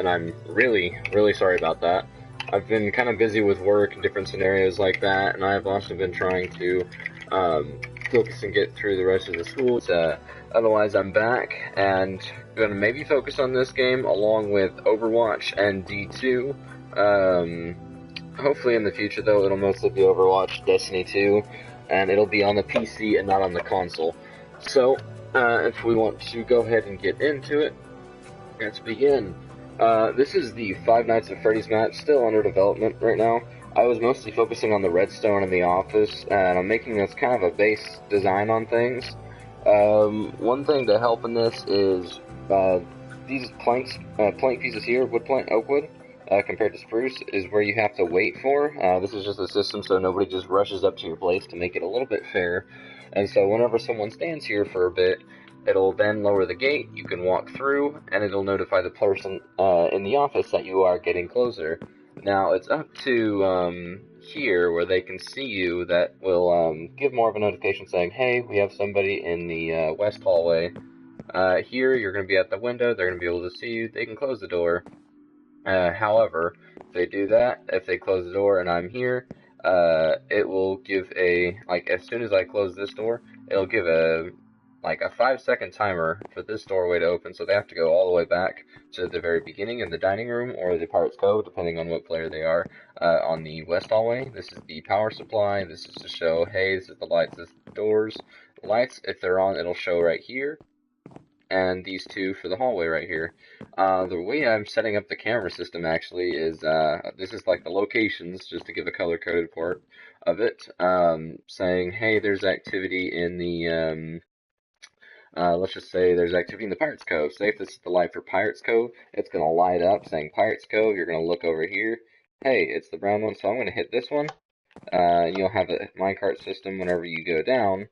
and I'm really, really sorry about that. I've been kind of busy with work and different scenarios like that, and I've also been trying to focus and get through the rest of the school. Otherwise, I'm back and gonna maybe focus on this game along with Overwatch and D2. Hopefully in the future, though, it'll mostly be Overwatch, Destiny 2, and it'll be on the PC and not on the console. So, if we want to go ahead and get into it, let's begin. This is the Five Nights at Freddy's map, still under development right now. I was mostly focusing on the redstone in the office, and I'm making this kind of a base design on things. One thing to help in this is these plank pieces here, wood plank, oak wood, compared to spruce, is where you have to wait for. This is just a system so nobody just rushes up to your place to make it a little bit fair. And so whenever someone stands here for a bit, it'll then lower the gate, you can walk through, and it'll notify the person in the office that you are getting closer. Now, it's up to here, where they can see you, that will give more of a notification saying, hey, we have somebody in the west hallway. Here, you're going to be at the window, they're going to be able to see you, they can close the door. However, if they do that, if they close the door and I'm here, it will give as soon as I close this door, it'll give a 5-second timer for this doorway to open, so they have to go all the way back to the very beginning in the dining room or the Pirates Cove, depending on what player they are, on the west hallway. This is the power supply. This is to show, hey, this is the lights, this is the doors. The lights, if they're on, it'll show right here, and these two for the hallway right here. The way I'm setting up the camera system actually is, this is like the locations, just to give a color-coded part of it, saying, hey, there's activity in the, let's just say there's activity in the Pirates Cove. Say if this is the light for Pirates Cove, it's going to light up saying Pirates Cove. You're going to look over here. Hey, it's the brown one, so I'm going to hit this one. You'll have a minecart system whenever you go down.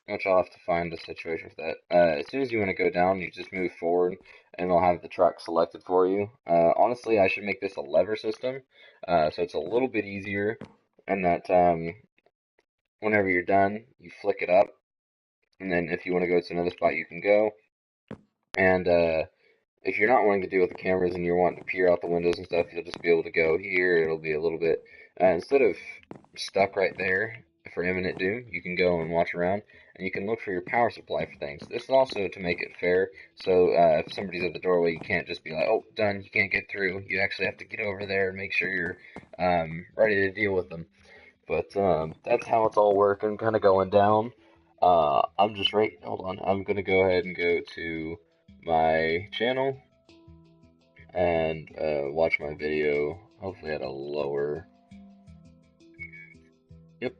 Which I'll have to find the situation for that. As soon as you want to go down, you just move forward, and it'll have the track selected for you. Honestly, I should make this a lever system, so it's a little bit easier, and that whenever you're done, you flick it up, and then if you want to go to another spot, you can go. And if you're not wanting to deal with the cameras and you're wanting to peer out the windows and stuff, you'll just be able to go here. It'll be a little bit, instead of stuck right there for imminent doom, you can go and watch around, and you can look for your power supply for things. This is also to make it fair, so if somebody's at the doorway, you can't just be like, oh, done, you can't get through. You actually have to get over there and make sure you're ready to deal with them. But that's how it's all working, kind of going down. I'm just hold on, I'm going to go ahead and go to my channel and watch my video, hopefully at a lower. Yep.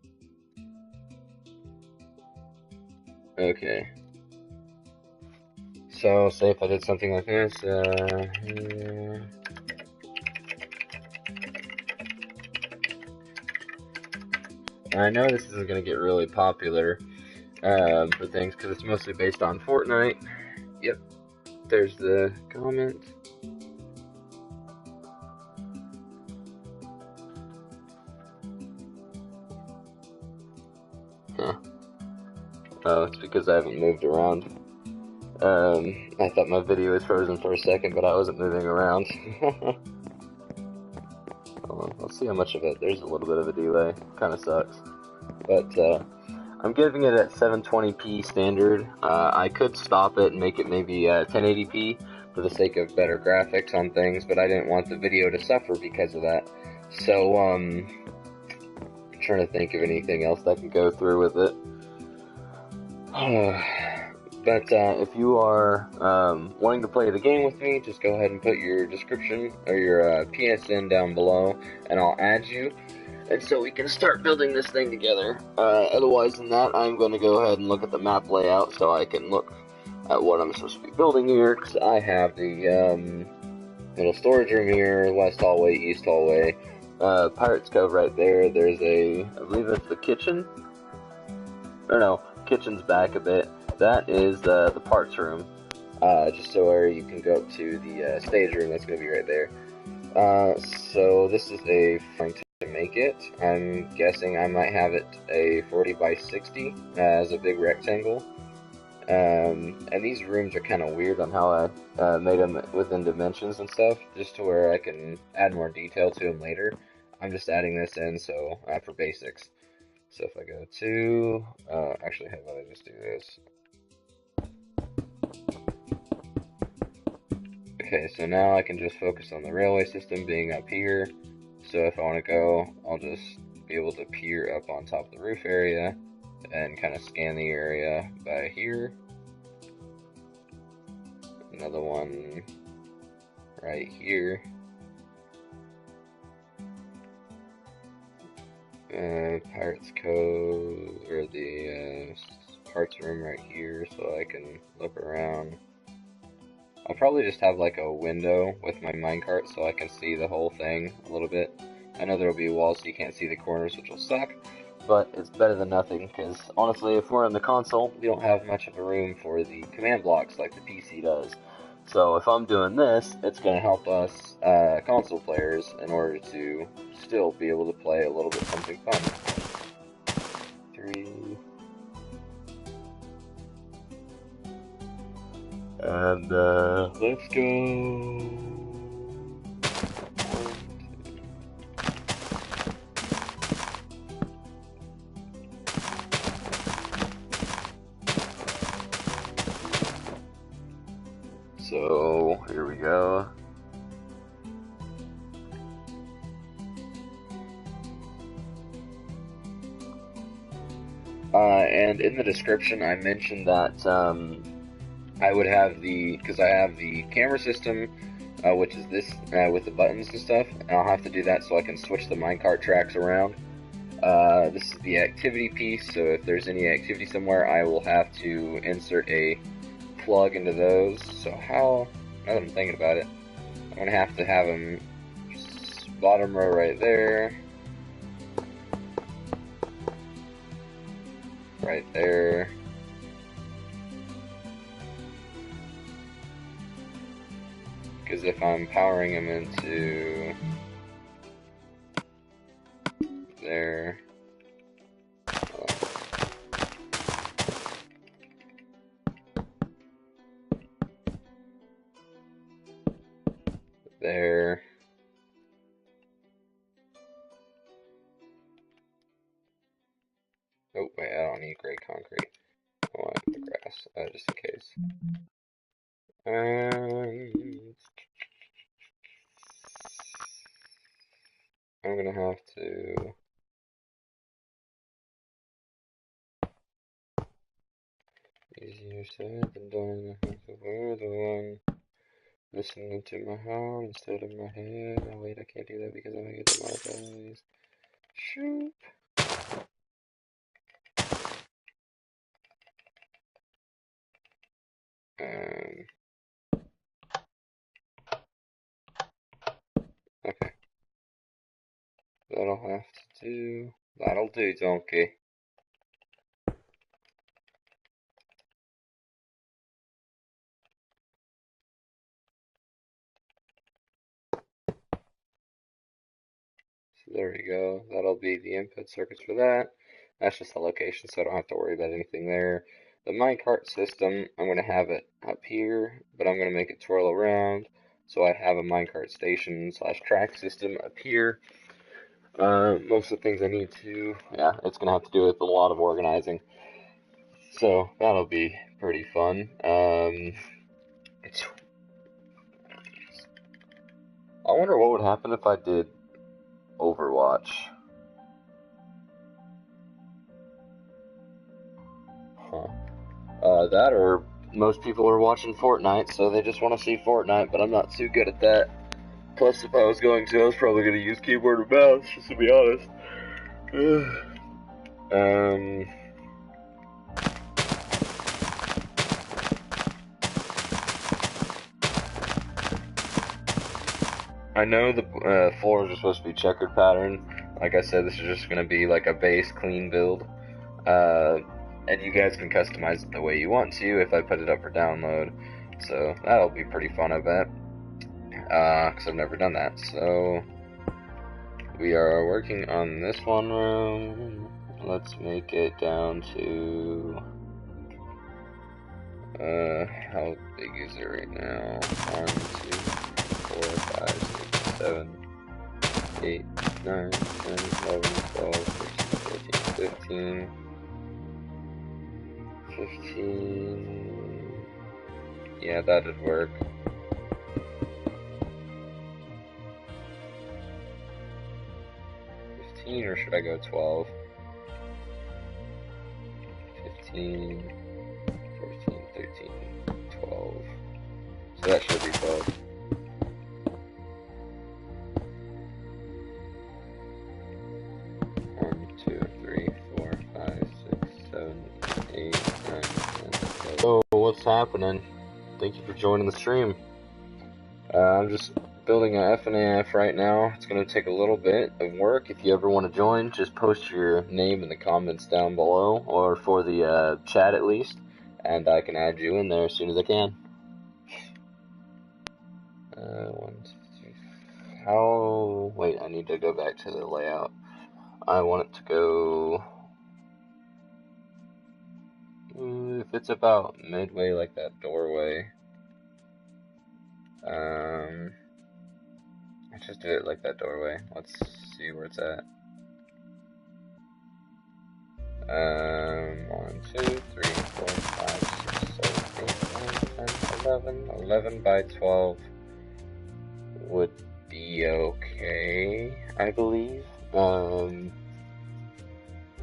Okay. So, say if I did something like this, I know this isn't going to get really popular for things, because it's mostly based on Fortnite. Yep. There's the comment. Huh. Oh, it's because I haven't moved around. I thought my video was frozen for a second, but I wasn't moving around. Let's see how much of it. There's a little bit of a delay. Kind of sucks. But, I'm giving it at 720p standard. I could stop it and make it maybe 1080p for the sake of better graphics on things, but I didn't want the video to suffer because of that. So, I'm trying to think of anything else that can go through with it. But if you are wanting to play the game with me, just go ahead and put your description or your PSN down below, and I'll add you. And so we can start building this thing together. Otherwise than that, I'm going to go ahead and look at the map layout so I can look at what I'm supposed to be building here. Because I have the little storage room here, west hallway, east hallway, Pirates Cove right there. There's I believe it's the kitchen. Or no, kitchen's back a bit. That is the parts room. Just so where you can go up to the stage room. That's going to be right there. So this is a to make it. I'm guessing I might have it a 40 by 60 as a big rectangle. And these rooms are kind of weird on how I made them within dimensions and stuff, just to where I can add more detail to them later. I'm just adding this in so for basics. So if I go to, actually, how about I just do this? Okay, so now I can just focus on the railway system being up here. So if I want to go, I'll just be able to peer up on top of the roof area and kind of scan the area by here. Another one right here. Pirates Cove, or the parts room right here, so I can look around. I'll probably just have like a window with my minecart so I can see the whole thing a little bit. I know there'll be walls so you can't see the corners, which will suck, but it's better than nothing, because honestly, if we're in the console, we don't have much of a room for the command blocks like the PC does. So if I'm doing this, it's going to help us console players in order to still be able to play a little bit something fun. 3. And let's go. So here we go. And in the description, I mentioned that I would have because I have the camera system, which is this with the buttons and stuff, and I'll have to do that so I can switch the minecart tracks around. This is the activity piece, so if there's any activity somewhere, I will have to insert a plug into those. So now that I'm thinking about it, I'm going to have them bottom row right there, right there, because if I'm powering them into there, there, oh wait, I don't need gray concrete, I want the grass, just in case. I'm gonna have to easier said than done. We're the one listening to my heart instead of my head. Oh wait, I can't do that because I'm gonna get the marbles. Shoot. Okay. That'll do, donkey. So there we go. That'll be the input circuits for that. That's just the location, so I don't have to worry about anything there. The minecart system, I'm going to have it up here, but I'm going to make it twirl around. So I have a minecart station / track system up here. Most of the things I need to, it's going to have to do with a lot of organizing. So that'll be pretty fun. I wonder what would happen if I did Overwatch. That or most people are watching Fortnite, so they just want to see Fortnite, but I'm not too good at that. Plus, if I was going to, I was probably going to use keyboard and mouse, just to be honest. I know the floors are supposed to be checkered pattern. Like I said, this is just going to be like a base clean build. And you guys can customize it the way you want to if I put it up for download. So that'll be pretty fun, I bet. Because I've never done that. So we are working on this one room. Let's make it down to How big is it right now? 1, 2, 4, 5, 6, 7, 8, 9, 10, 11, 12, 13, 14, 15, 15. Yeah, that'd work. 15, or should I go 12? 15, 14, 13, 12. So that should be 12. Oh, what's happening? Thank you for joining the stream. I'm just building a FNAF right now. It's going to take a little bit of work. If you ever want to join, just post your name in the comments down below, or for the chat at least, and I can add you in there as soon as I can. 1, 2, 3. How? Wait, I need to go back to the layout. I want it to go. If it's about midway, like that doorway. Let's just do it like that doorway. Let's see where it's at. 1, 2, 3, 4, 5, 6, 7, 8, 9, 10, 11. 11 by 12 would be okay, I believe.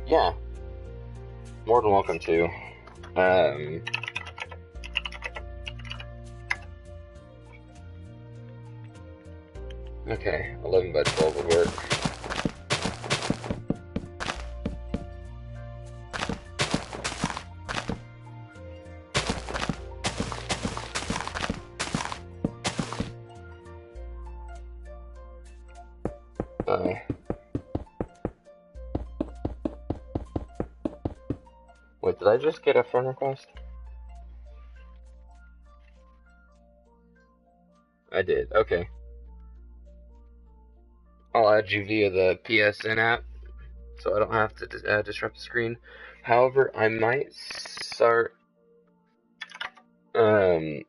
Yeah. More than welcome to. Okay, 11 by 12 would work. Wait, did I just get a friend request? I did, okay. I'll add you via the PSN app, so I don't have to disrupt the screen. However, I might start. I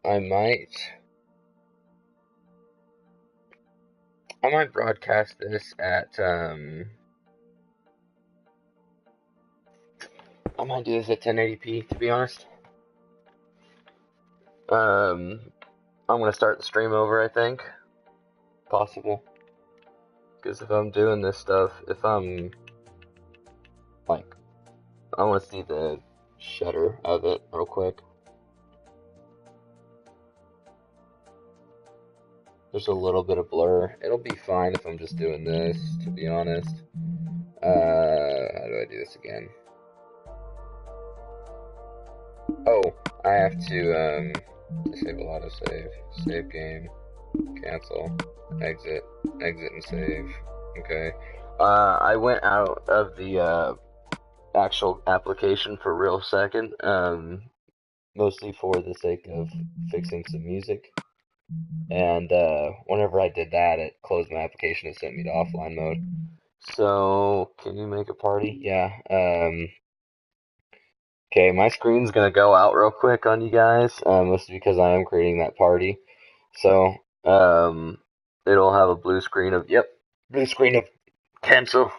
might broadcast this at. I might do this at 1080p, to be honest. I'm gonna start the stream over, I think. Possible. Because if I'm doing this stuff, if I'm. Like. I want to see the shutter of it real quick. There's a little bit of blur. It'll be fine if I'm just doing this, to be honest. How do I do this again? Oh, I have to, disable autosave. Save game. Cancel. Exit. Exit and save. Okay. I went out of the, actual application for a real second, mostly for the sake of fixing some music. And whenever I did that, it closed my application and sent me to offline mode. So, can you make a party? Yeah. Okay, my screen's gonna go out real quick on you guys, mostly because I am creating that party. So, it'll have a blue screen of, yep, blue screen of cancel.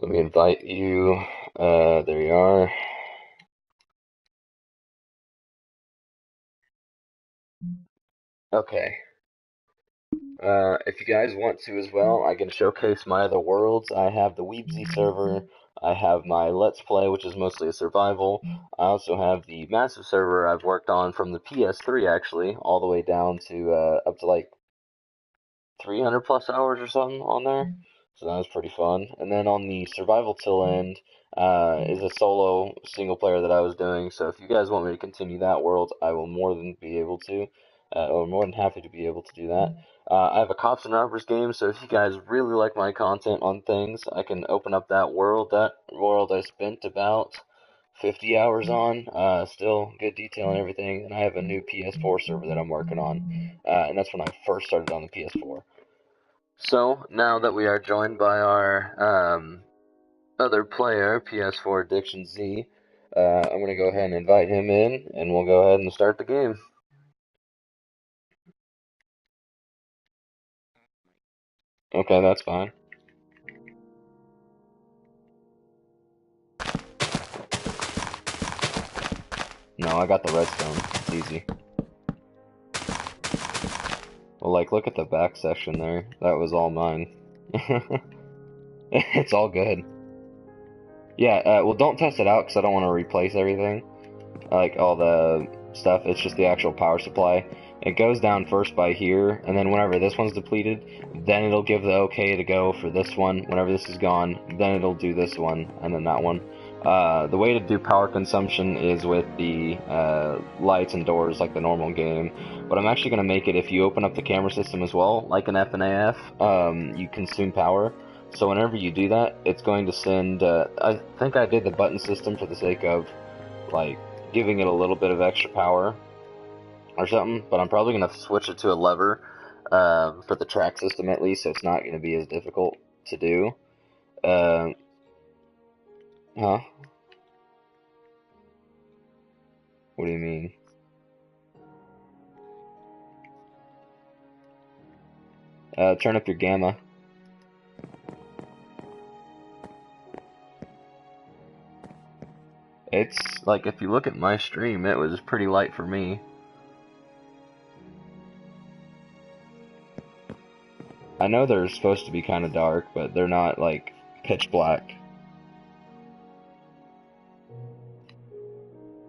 Let me invite you. There you are. Okay. If you guys want to as well, I can showcase my other worlds. I have the Weebsy server. I have my Let's Play, which is mostly a survival. I also have the massive server I've worked on from the PS3, actually, all the way down to up to like 300 plus hours or something on there. So that was pretty fun. And then on the survival till end is a solo single player that I was doing. So if you guys want me to continue that world, I will more than be able to, or more than happy to be able to do that. I have a Cops and Robbers game, so if you guys really like my content on things, I can open up that world. That world I spent about 50 hours on, still good detail and everything, and I have a new PS4 server that I'm working on, and that's when I first started on the PS4. So, now that we are joined by our other player, PS4 Addiction Z, I'm gonna go ahead and invite him in, and we'll go ahead and start the game. Okay, that's fine. No, I got the redstone. It's easy. Well, like, look at the back section there. That was all mine. It's all good. Yeah, well, don't test it out because I don't want to replace everything. Like, all the stuff. It's just the actual power supply. It goes down first by here, and then whenever this one's depleted, then it'll give the okay to go for this one. Whenever this is gone, then it'll do this one, and then that one. The way to do power consumption is with the lights and doors like the normal game, but I'm actually going to make it if you open up the camera system as well, like an FNAF, you consume power. So whenever you do that, it's going to send, I think I did the button system for the sake of, like, giving it a little bit of extra power or something, but I'm probably going to switch it to a lever for the track system at least, so it's not going to be as difficult to do. Uh, huh? What do you mean? Turn up your gamma. It's like, if you look at my stream, it was pretty light for me. I know they're supposed to be kind of dark, but they're not like pitch black.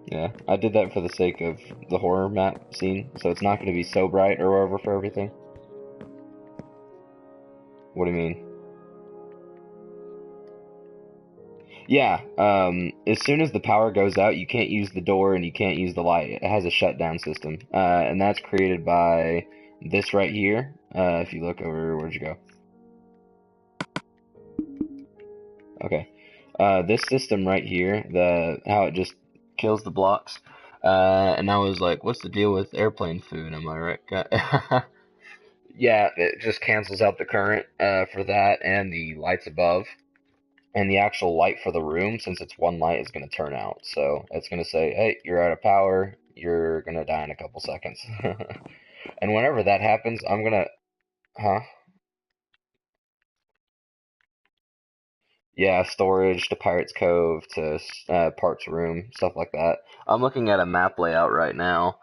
Yeah, I did that for the sake of the horror map scene, so it's not going to be so bright or whatever for everything. What do you mean? Yeah, as soon as the power goes out, you can't use the door and you can't use the light. It has a shutdown system, and that's created by this right here. If you look over, where'd you go? Okay. This system right here, how it just kills the blocks. And I was like, what's the deal with airplane food? Am I right? Yeah, it just cancels out the current for that and the lights above. And the actual light for the room, since it's one light, is going to turn out. So it's going to say, hey, you're out of power. You're going to die in a couple seconds. And whenever that happens, I'm going to... Huh? Yeah, storage to Pirate's Cove to Parts Room, stuff like that. I'm looking at a map layout right now,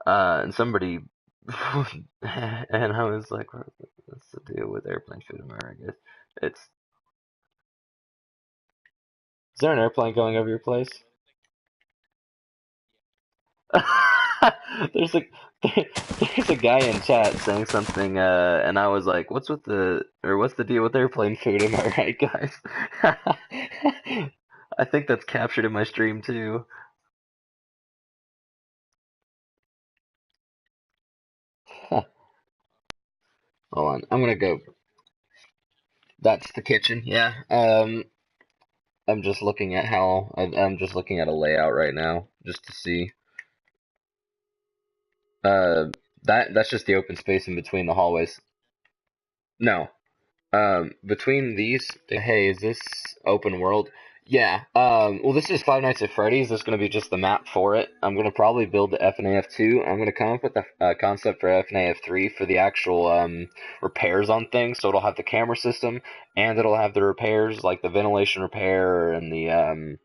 and somebody... and I was like, what's the deal with airplane food in America? It's... Is there an airplane going over your place? there's a there's a guy in chat saying something, and I was like, what's the deal with airplane food? Am I right, guys? I think that's captured in my stream too. Hold on, I'm gonna go. That's the kitchen. Yeah. I'm just looking at I'm just looking at a layout right now just to see. Uh, that's just the open space in between the hallways. No. Between these, hey, is this open world? Yeah. Well, this is Five Nights at Freddy's. This is going to be just the map for it. I'm going to probably build the FNAF 2. I'm going to come up with the concept for FNAF 3 for the actual repairs on things. So it'll have the camera system, and it'll have the repairs, like the ventilation repair and the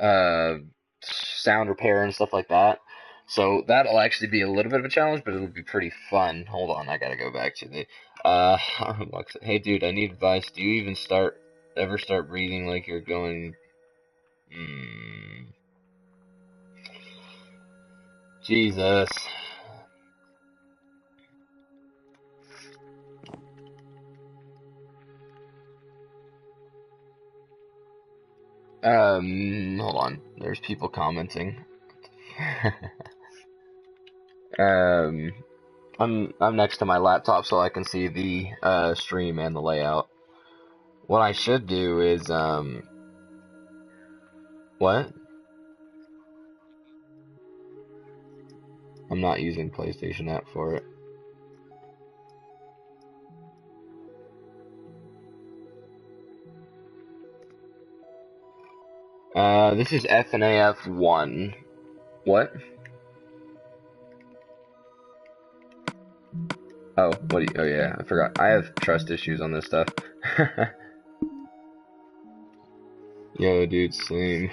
uh, sound repair and stuff like that. So that'll actually be a little bit of a challenge, but it'll be pretty fun. Hold on, I gotta go back to the hey dude, I need advice. Do you even ever start breathing like you're going Jesus. Hold on. There's people commenting. um I'm next to my laptop so I can see the stream and the layout. What I should do is what? I'm not using PlayStation app for it. This is FNAF 1. What? Oh, what do you, oh yeah, I forgot. I have trust issues on this stuff. Yo, dude, same.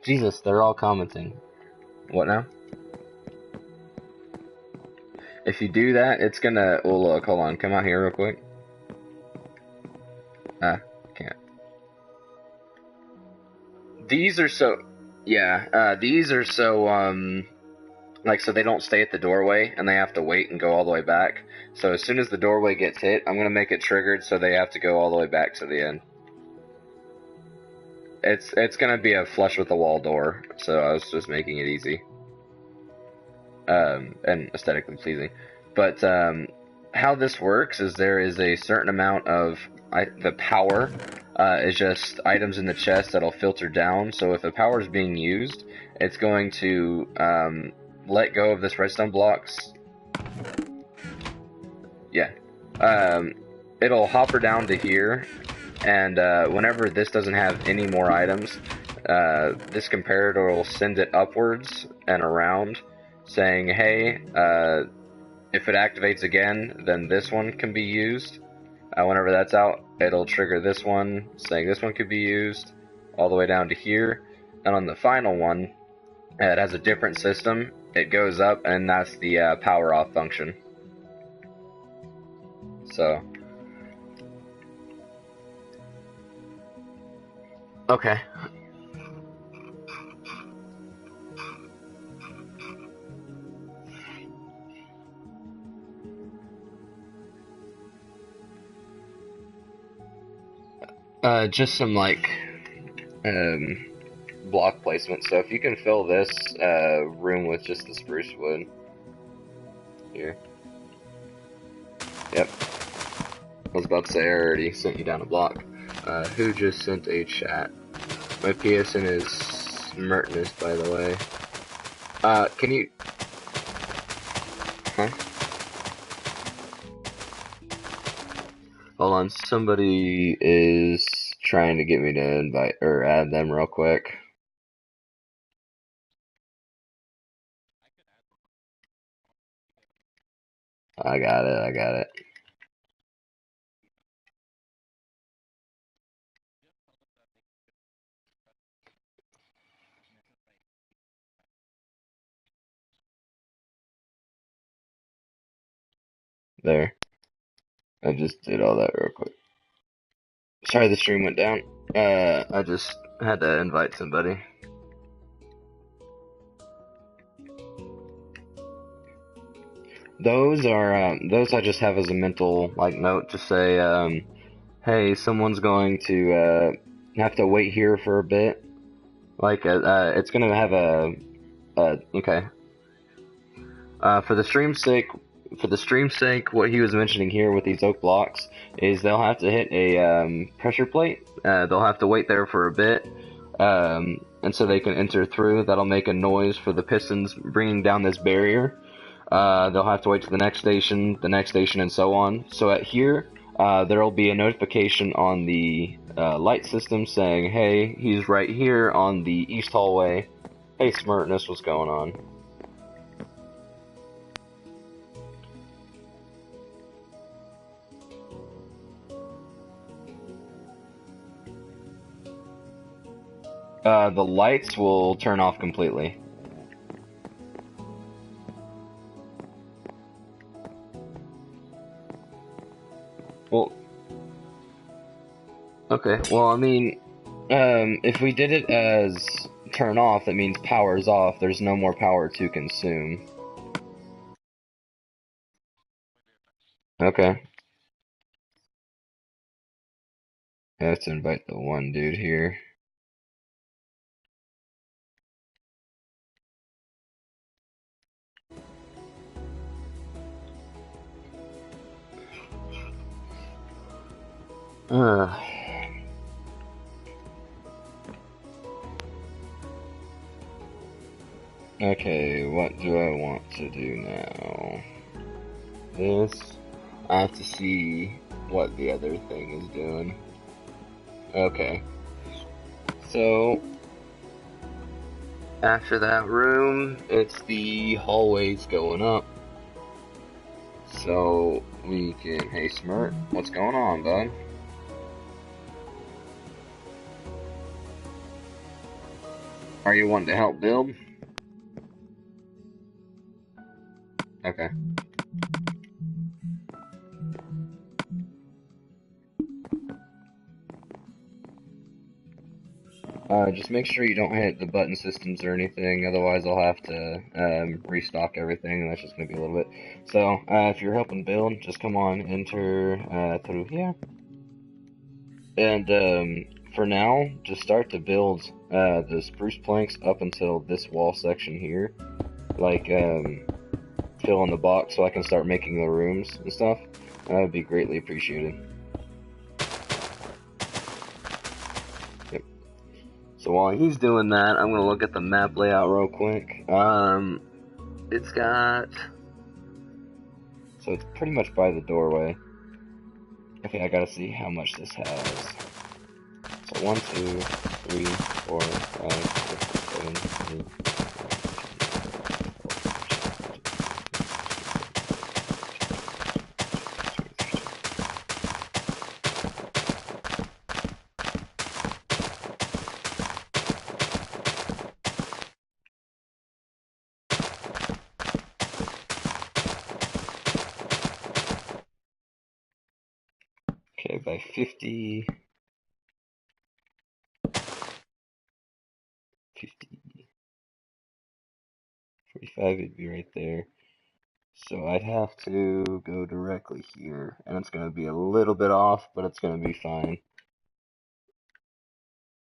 Jesus, they're all commenting. What now? If you do that, it's gonna, well look, hold on, come out here real quick. Can't. These are so, yeah, these are so, like, so they don't stay at the doorway, and they have to wait and go all the way back. So as soon as the doorway gets hit, I'm gonna make it triggered so they have to go all the way back to the end. It's gonna be a flush with the wall door, so I was just making it easy. And aesthetically pleasing. But, how this works is there is a certain amount of, the power, is just items in the chest that'll filter down, so if a power is being used, it's going to, let go of this redstone blocks. Yeah. It'll hopper down to here, and whenever this doesn't have any more items, this comparator will send it upwards and around, saying, hey, if it activates again, then this one can be used. Whenever that's out, it'll trigger this one, saying this one could be used, all the way down to here. And on the final one, it has a different system. It goes up, and that's the power off function. So. Okay. Just some, like, block placement. So if you can fill this room with just the spruce wood. Here. Yep. I was about to say I already sent you down a block. Who just sent a chat? My PSN is Smirtness, by the way. Can you... Huh? Hold on, somebody is trying to get me to invite, or add them real quick. I got it. There. I just did all that real quick. Sorry the stream went down. I just had to invite somebody. Those are, those I just have as a mental, like, note to say, hey, someone's going to, have to wait here for a bit. Like, it's gonna have okay. For the stream's sake, what he was mentioning here with these oak blocks is they'll have to hit a, pressure plate. They'll have to wait there for a bit, and so they can enter through. That'll make a noise for the pistons bringing down this barrier. They'll have to wait to the next station, and so on. So at here, there'll be a notification on the light system saying, hey, he's right here on the east hallway. Hey, Smartness, what's going on? The lights will turn off completely. Well, okay, well, I mean, if we did it as turn off, that means power's off. There's no more power to consume. Okay. I have to invite the one dude here. Okay, what do I want to do now? This. I have to see what the other thing is doing. Okay. So, after that room, it's the hallways going up. So, we can... Hey, Smirt, what's going on, bud? Are you wanting to help build? Okay. Just make sure you don't hit the button systems or anything, otherwise I'll have to restock everything, and that's just going to be a little bit. So, if you're helping build, just come on, enter through here. And for now, just start to build the spruce planks up until this wall section here. Like, fill in the box so I can start making the rooms and stuff. That would be greatly appreciated. Yep. So while he's doing that, I'm gonna look at the map layout real quick. It's got... So it's pretty much by the doorway. Okay, I gotta see how much this has. So 1, 2, 3, 4, 5, 6, 7, 8. Okay, by 50, 45 would be right there. So I'd have to go directly here, and it's going to be a little bit off, but it's going to be fine.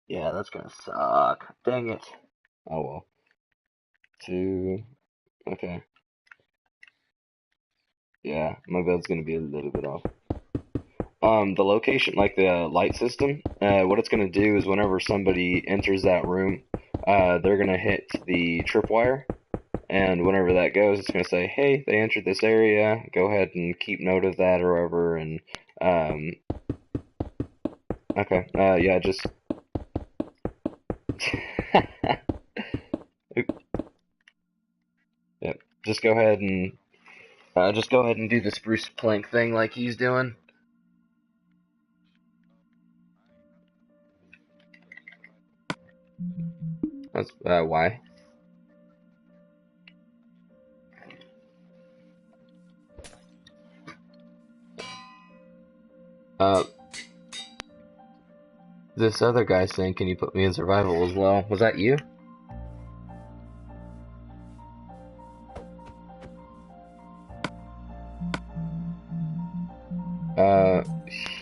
Yeah, that's going to suck. Dang it. Oh well. 2, okay. Yeah, my build's going to be a little bit off. The location, like the light system, what it's going to do is whenever somebody enters that room, they're going to hit the tripwire, and whenever that goes, it's going to say, hey, they entered this area, go ahead and keep note of that or whatever, and, okay, yeah, just... Yep, just go ahead and do the spruce plank thing like he's doing. That's, why? This other guy saying, can you put me in survival as well? Was that you?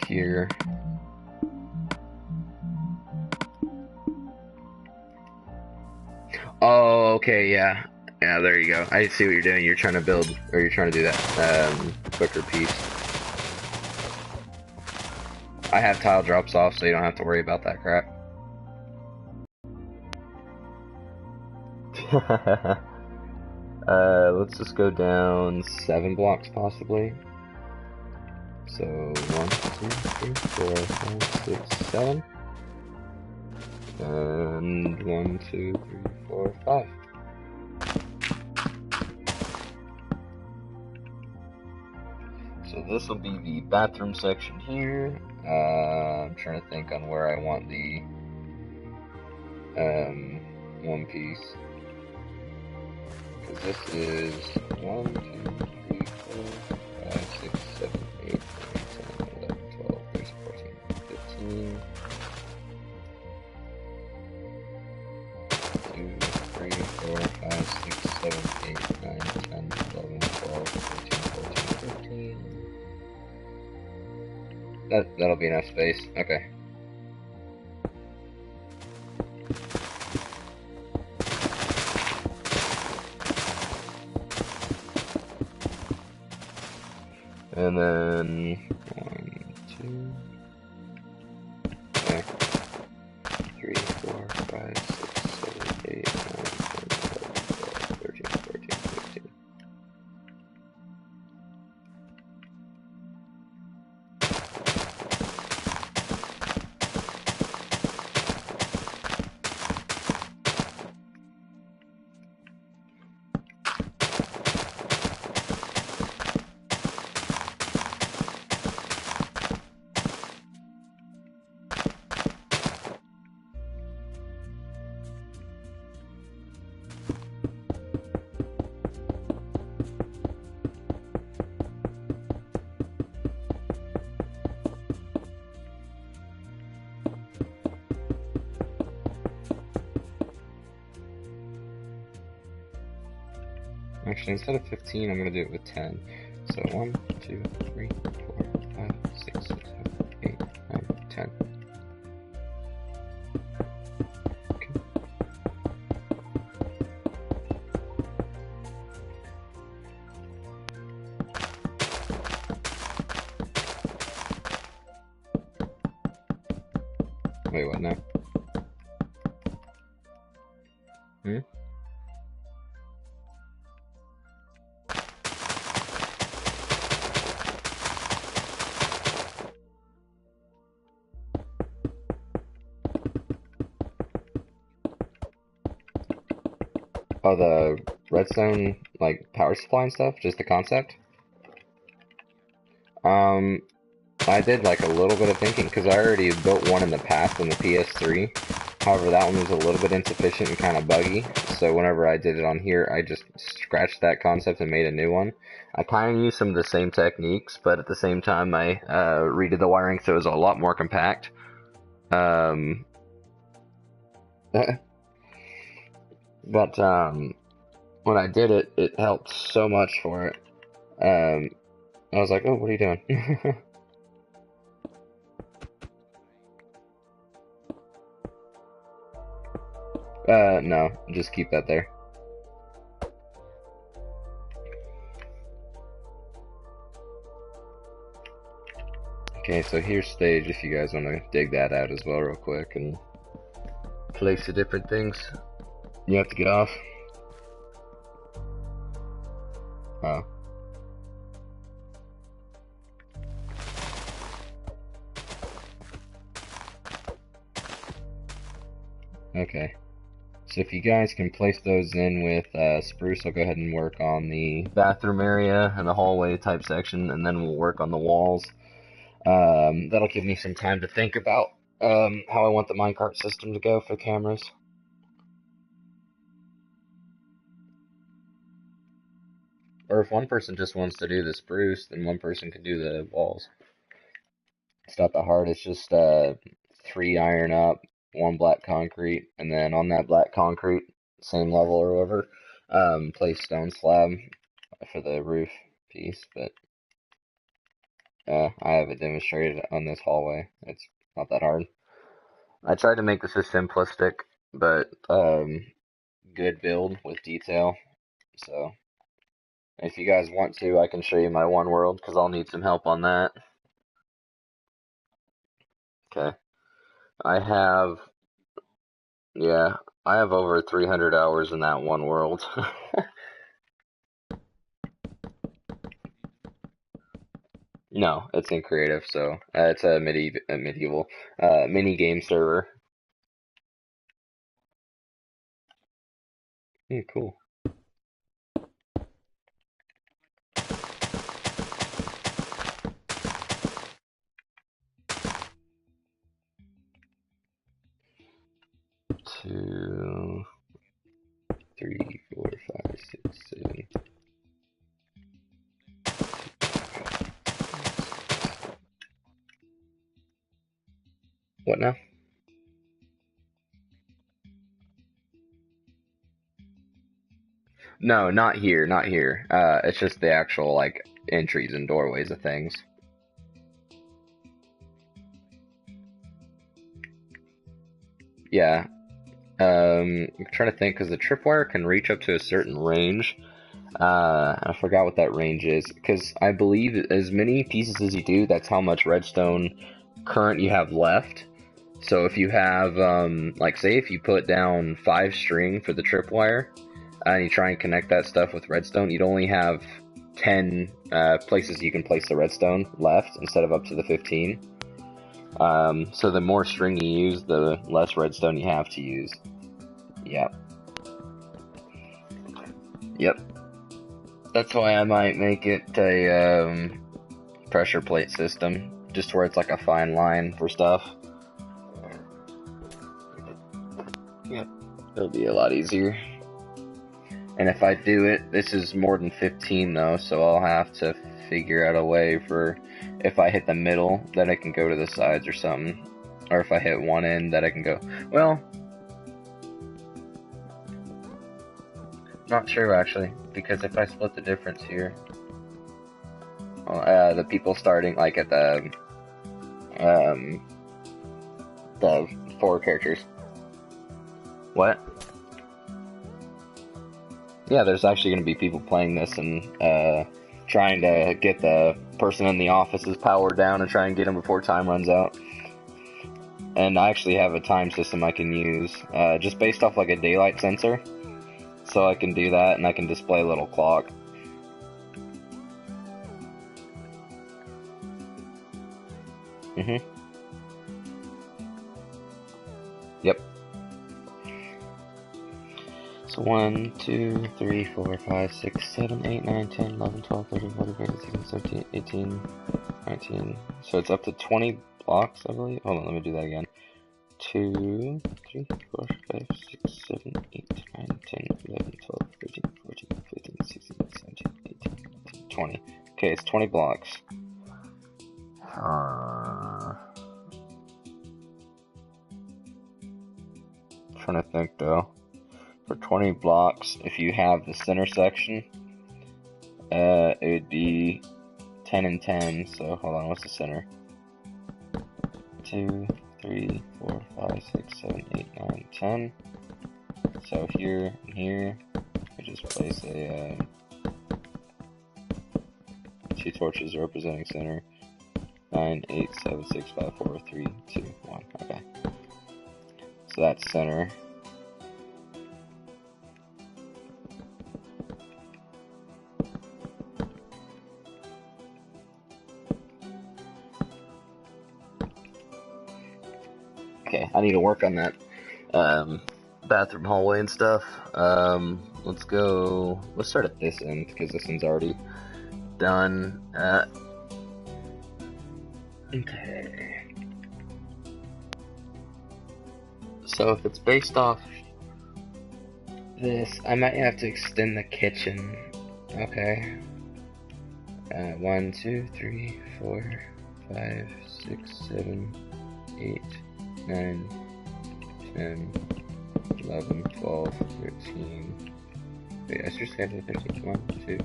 Here. Oh, okay, yeah. Yeah, there you go. I see what you're doing. You're trying to build, or you're trying to do that, quicker piece. I have tile drops off, so you don't have to worry about that crap. Let's just go down 7 blocks, possibly. So, 1, 2, 3, 4, 5, 6, 7. And 1, 2, 3, 4, 5. So this will be the bathroom section here. I'm trying to think on where I want the one piece. Because this is 1, 2, 3, 4, 5, 6, 7, 8, 9, 10, 11, 12, 13, 14, 15. 2, 3, 4, 5, 6, 7, 8, 9, 10, 11, 12, 13, 14, 15. That'll be enough space. Okay. And then 1, 2. Okay. 3, 4, 5, 6, 7, 8, 9, 10, 11, 12, 13, 14, 15. Actually, instead of 15, I'm going to do it with 10. So 1, 2, 3, 4, 5, 6, 7, 8, 9, 10. Okay. Wait, what now? Hmm? Oh, the redstone, like, power supply and stuff? Just the concept? I did, like, a little bit of thinking, because I already built one in the past on the PS3. However, that one was a little bit insufficient and kind of buggy, so whenever I did it on here, I just scratched that concept and made a new one. I kind of used some of the same techniques, but at the same time, I redid the wiring so it was a lot more compact. Um, but when I did it, it helped so much for it. I was like, oh, what are you doing? No, just keep that there. Okay, so here's stage if you guys want to dig that out as well real quick and place the different things. You have to get off. Oh. Okay. So if you guys can place those in with spruce, I'll go ahead and work on the bathroom area and the hallway type section, and then we'll work on the walls. That'll give me some time to think about how I want the minecart system to go for cameras. Or if one person just wants to do the spruce, then one person can do the walls. It's not that hard, it's just 3 iron up, 1 black concrete, and then on that black concrete, same level or whatever, place stone slab for the roof piece, but I have it demonstrated on this hallway. It's not that hard. I tried to make this as simplistic, but good build with detail. So if you guys want to, I can show you my one world because I'll need some help on that. Okay, I have I have over 300 hours in that one world. No, it's in creative, so it's a medieval mini game server. Cool. Two, three, 4, 5, 6, 7. What now? No, not here, not here. It's just the actual, like, entries and doorways of things. Yeah. I'm trying to think, because the tripwire can reach up to a certain range. I forgot what that range is, because I believe as many pieces as you do, that's how much redstone current you have left. So if you have, like, say if you put down 5 string for the tripwire, and you try and connect that stuff with redstone, you'd only have 10 places you can place the redstone left instead of up to the 15. So the more string you use, the less redstone you have to use. Yep. Yep. That's why I might make it a pressure plate system, just where it's like a fine line for stuff. Yep. It'll be a lot easier. And if I do it, this is more than 15 though, so I'll have to figure out a way for, if I hit the middle, that I can go to the sides or something. Or if I hit one end, that I can go, well, not true, actually, because if I split the difference here, well, the people starting, like, at the 4 characters. What? Yeah, there's actually going to be people playing this and, trying to get the person in the office's power down and try and get them before time runs out. And I actually have a time system I can use, just based off, like, a daylight sensor. So I can do that, and I can display a little clock. Yep. So 1, 2, 3, 4, 5, 6, 7, 8, 9, 10, 11, 12, 13, 14, 15, 16, 17, 18, 19. So it's up to 20 blocks, I believe. Hold on, let me do that again. 2, 3, 4, 5, 6, 7, 8, 9, 10, 11, 12, 13, 14, 15, 16, 17, 18, 19, 20. Okay, it's 20 blocks. Trying to think though. For 20 blocks, if you have the center section, it would be 10 and 10. So hold on, what's the center? 2, 3, 4, 5, 6, 7, 8, 9, 10. So here and here, I just place a 2 torches representing center. 9, 8, 7, 6, 5, 4, 3, 2, 1. Okay. So that's center. Okay, I need to work on that bathroom hallway and stuff. Let's start at this end, because this one's already done. Okay. So if it's based off this, I might have to extend the kitchen. Okay. 1, 2, 3, 4, 5, 6, 7, 8, 9, 10, 11, 12, 13. Wait, I just got to 13. 1, 2,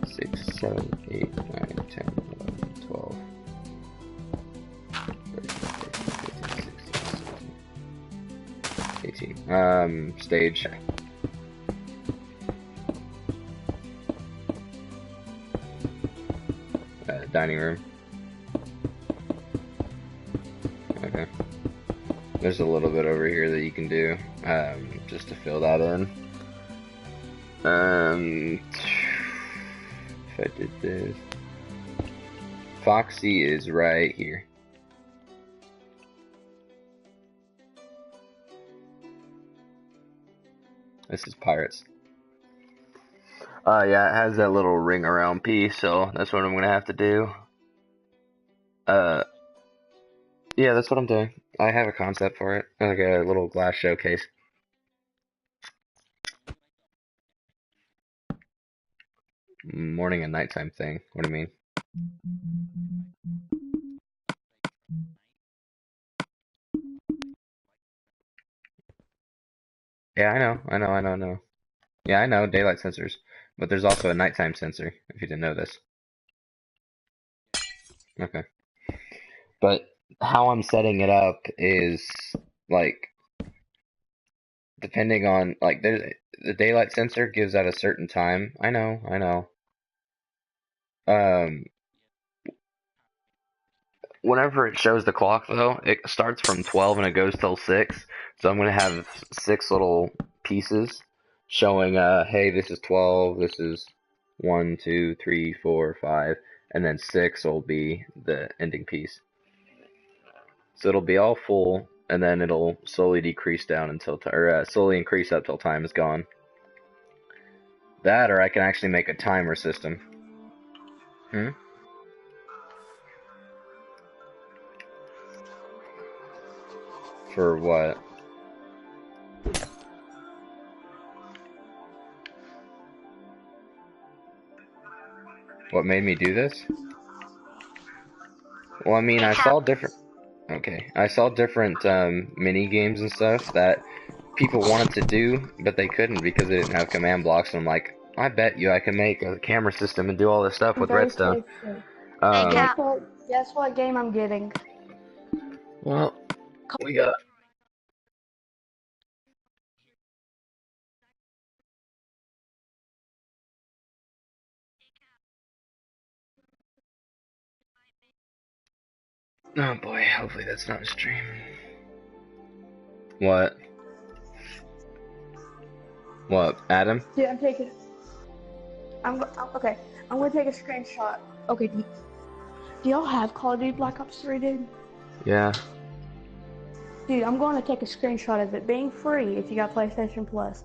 6, 7, 8, 9, 10, 11, 12, 13, 14, 15, 16, 17, 18. Stage. Dining room. Okay. There's a little bit over here that you can do, just to fill that in. If I did this, Foxy is right here. This is Pirates. Yeah, it has that little ring around piece, so that's what I'm gonna have to do. Yeah, that's what I'm doing. I have a concept for it, like a little glass showcase. Morning and nighttime thing. What do you mean? Yeah, I know. Yeah, I know, daylight sensors. But there's also a nighttime sensor, if you didn't know this. Okay. But how I'm setting it up is, like, depending on, like, the daylight sensor gives at a certain time. I know. Um, Whenever it shows the clock, though, it starts from 12 and it goes till 6. So I'm going to have 6 little pieces showing, hey, this is 12, this is 1, 2, 3, 4, 5, and then 6 will be the ending piece. So it'll be all full, and then it'll slowly decrease down until, slowly increase up till time is gone. That, or I can actually make a timer system. For what? What made me do this? Well, I mean, I saw different... Okay, I saw different mini games and stuff that people wanted to do, but they couldn't because they didn't have command blocks. And I'm like, I bet you I can make a camera system and do all this stuff with redstone. Guess what game I'm getting? Well, we got. Oh boy, hopefully that's not a stream. What? What, Adam? Dude, okay. I'm gonna take a screenshot. Okay, do y'all have Call of Duty Black Ops 3, dude? Yeah. Dude, I'm going to take a screenshot of it being free if you got PlayStation Plus.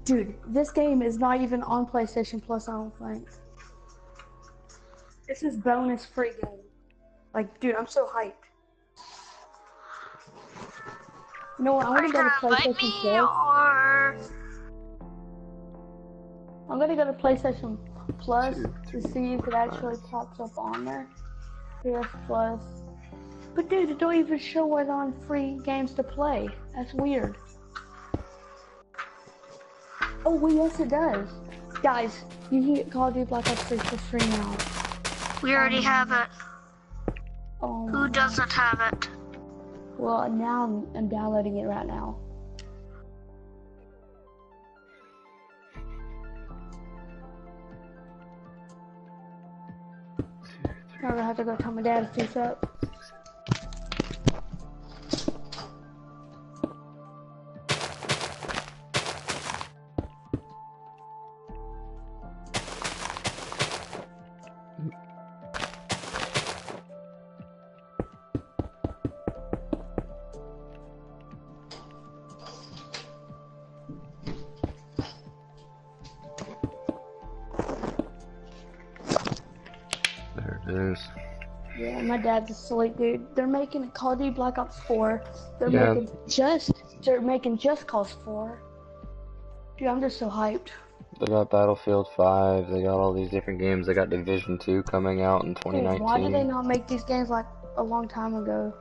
Dude, this game is not even on PlayStation Plus, I don't think. This is bonus free game. Like, dude, I'm so hyped. You know what, I'm gonna go to PlayStation Plus. I'm gonna go to PlayStation Plus to see if it actually pops up on there. PS Plus. But dude, it don't even show it on free games to play. That's weird. Oh, well, yes it does. Guys, you can get Call of Duty Black Ops 3 for free now. We already have it. Oh, who doesn't have it? Well, now I'm downloading it right now. I'm gonna have to go tell my dad to fix up. There it is. Yeah, my dad's asleep, dude. They're making Call of Duty Black Ops 4. They're making just Cause 4. Dude, I'm just so hyped. They got Battlefield 5, they got all these different games, they got Division 2 coming out in 2019. Dude, why did they not make these games like a long time ago?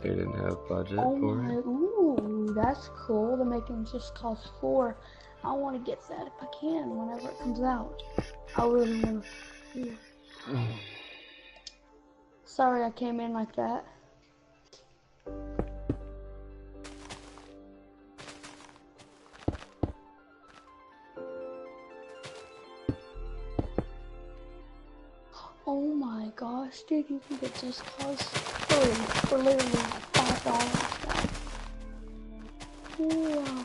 They didn't have budget for it. Ooh, that's cool. They're making Just Cause 4. I want to get that if I can, whenever it comes out. I really want to. Sorry I came in like that. Oh my gosh, dude, you can get Just Cause 3 for literally like $5. Wow.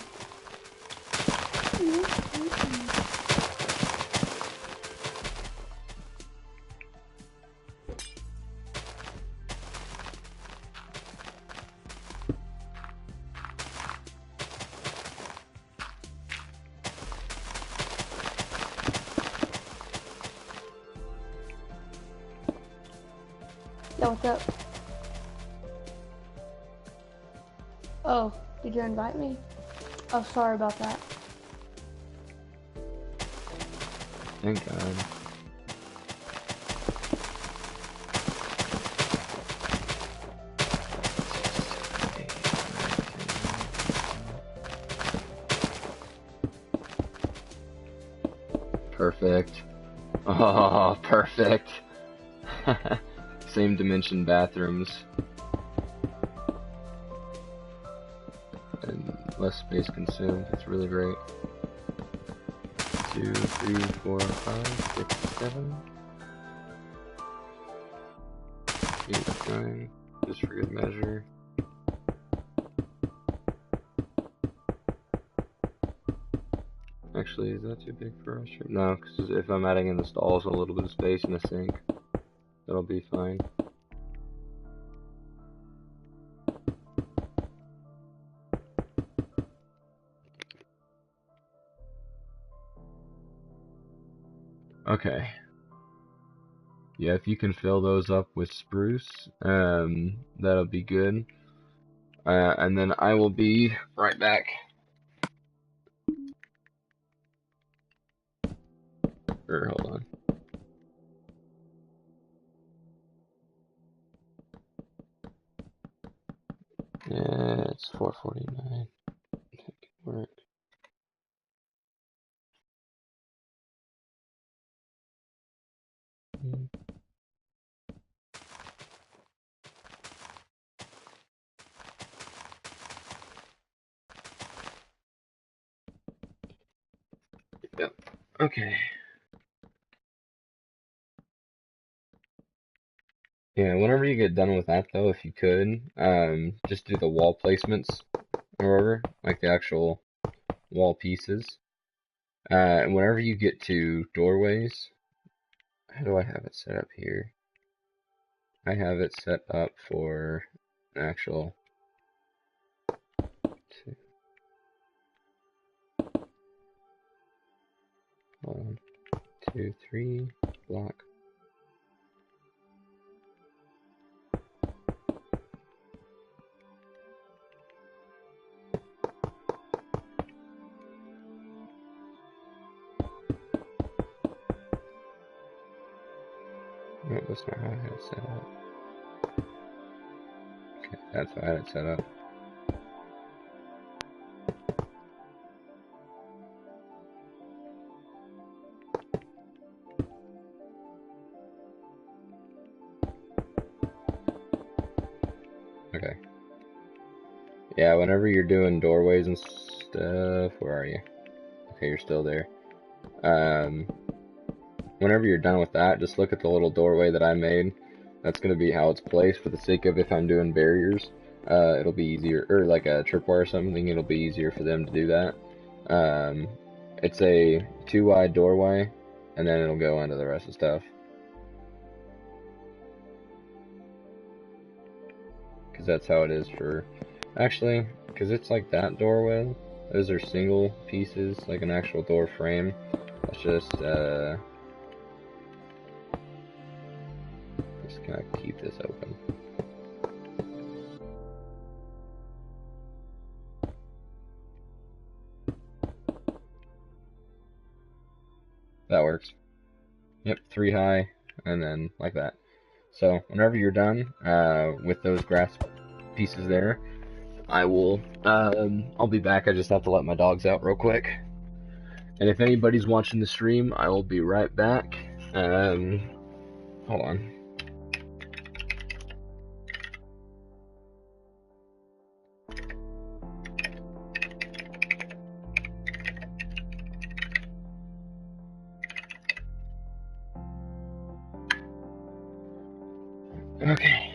Yo, what's up? Oh, did you invite me? Oh, sorry about that. Thank God. Perfect. Oh, perfect. Same dimension bathrooms. And less space consumed. It's really great. 2, 3, 4, 5, 6, 7, 8, 9, just for good measure. Actually, is that too big for us? No, because if I'm adding in the stalls and a little bit of space in the sink, that'll be fine. Okay. Yeah, if you can fill those up with spruce, that'll be good. And then I will be right back. Or, hold on. Yeah, it's 449. That can work. Yep. Okay. Yeah, whenever you get done with that though, if you could, just do the wall placements or whatever, like the actual wall pieces. And whenever you get to doorways, how do I have it set up here? I have it set up for an actual 1, 2, 3 block. No, that's not how I had it set up. Okay, that's how I had it set up. Okay. Yeah, whenever you're doing doorways and stuff, where are you? Okay, you're still there. Whenever you're done with that, just look at the little doorway that I made. That's going to be how it's placed for the sake of if I'm doing barriers. It'll be easier, or like a tripwire or something, it'll be easier for them to do that. It's a 2-wide doorway, and then it'll go into the rest of the stuff. Because that's how it is for, actually, because it's like that doorway. Those are single pieces, like an actual door frame. Let's just gonna keep this open. That works. Yep, 3 high, and then like that. So whenever you're done with those grass pieces there, I'll be back. I just have to let my dogs out real quick. And if anybody's watching the stream, I will be right back. Hold on. Okay.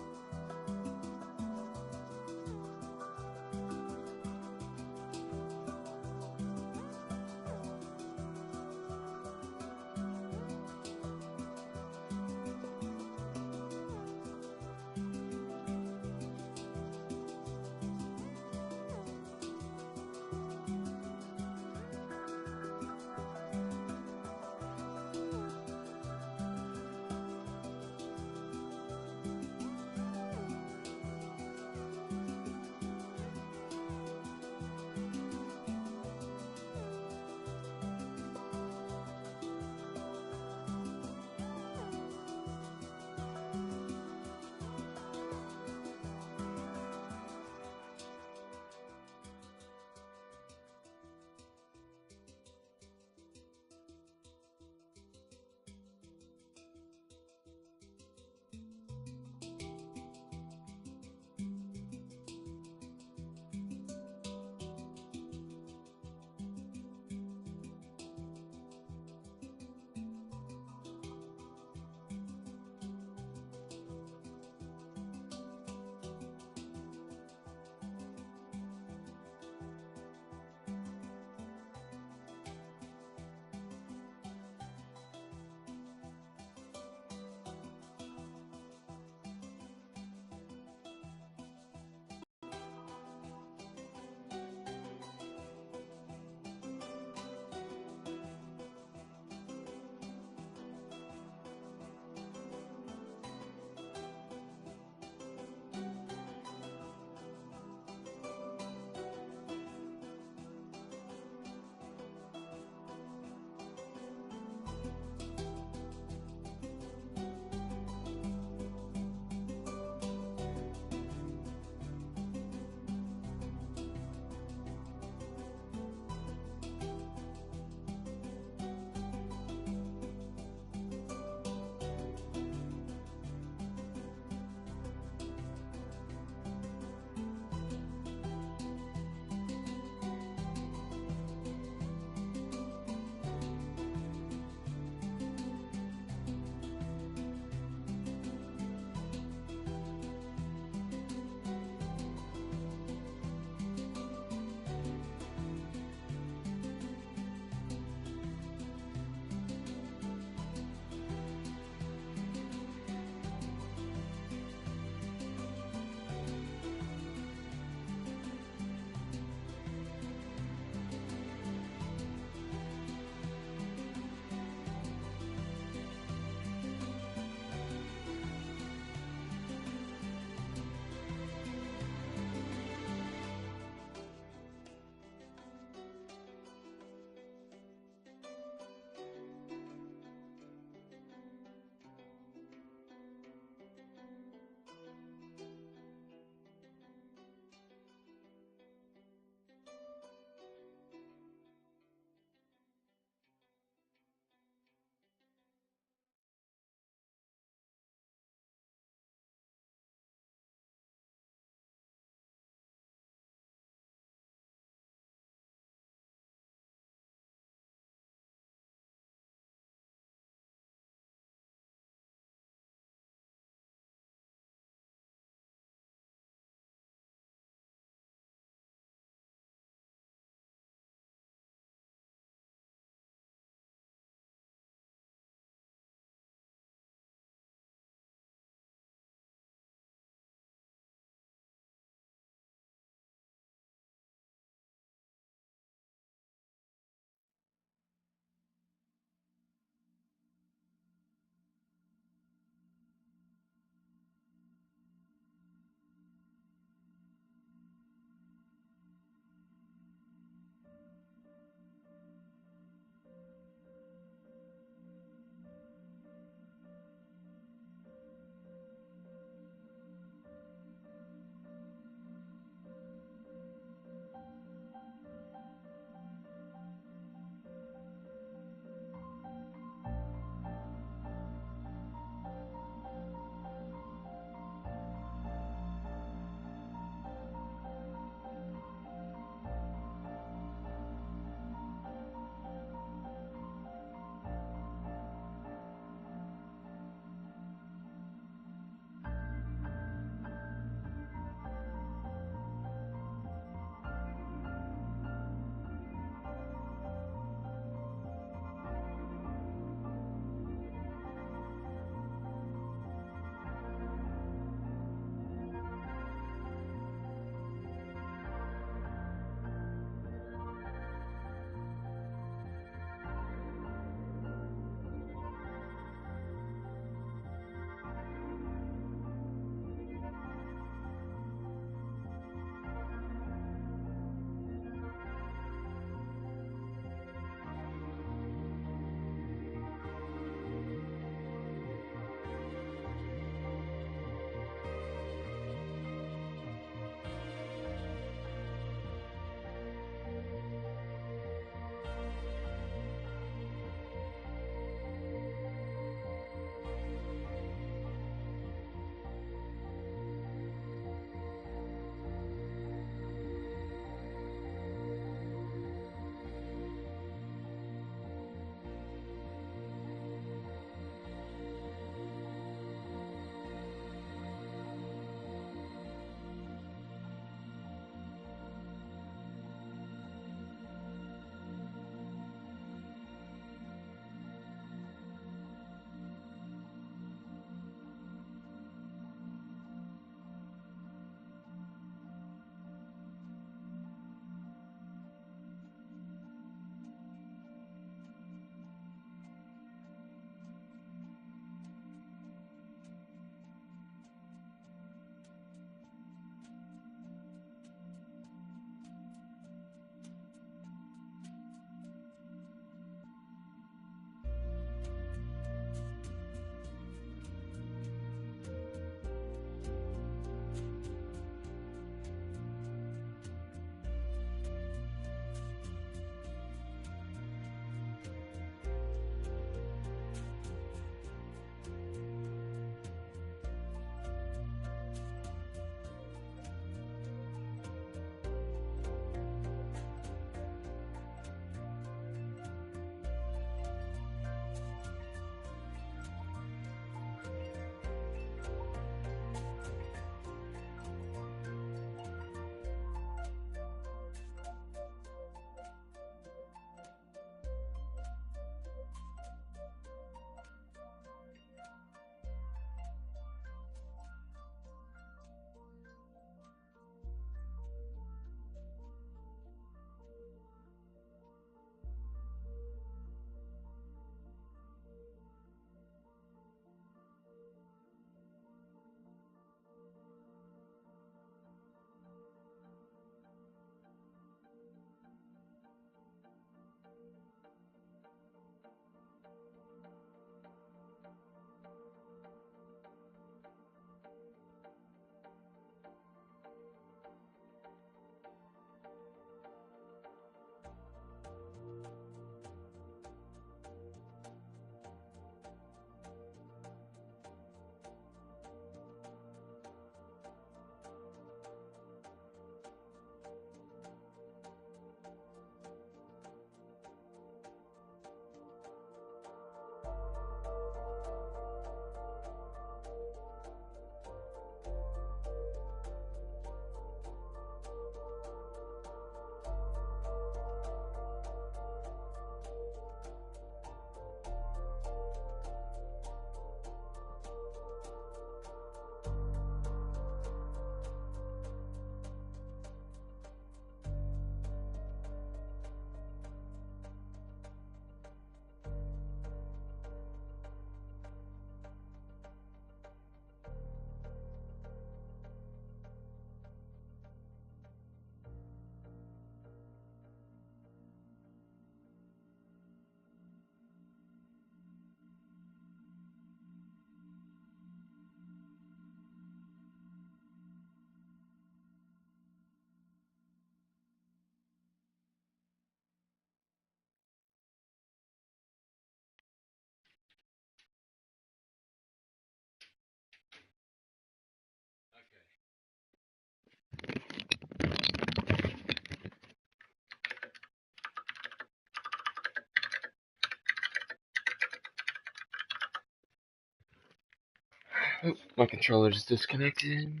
Oh, my controller just disconnected.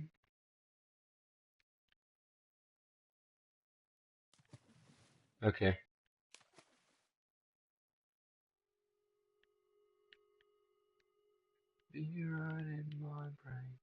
Okay. Be right in my brain.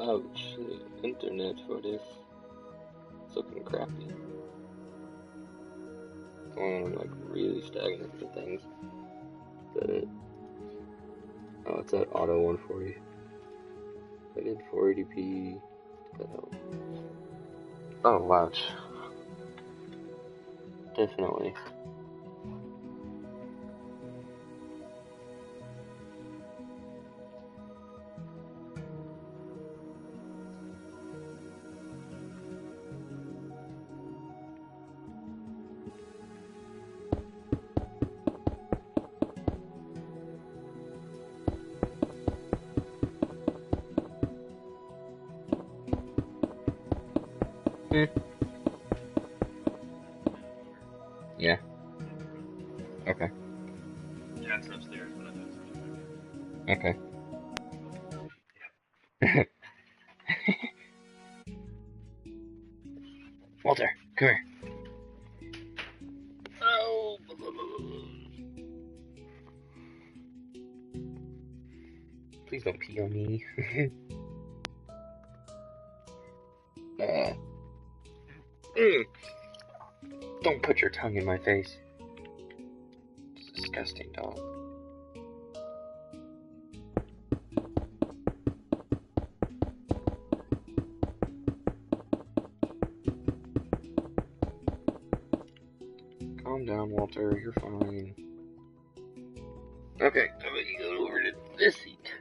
Ouch, the internet for this. It's looking crappy. Going on like really stagnant for things. Is that it? Oh, it's that auto 140. I did 480p. That help. Oh, ouch. Definitely. Yeah. Okay. Yeah, it's upstairs, but I thought it was Okay. Walter, come here. Oh. Please don't pee on me. Don't put your tongue in my face. It's disgusting, dog. Calm down, Walter. You're fine. Okay, how about you go over to this seat?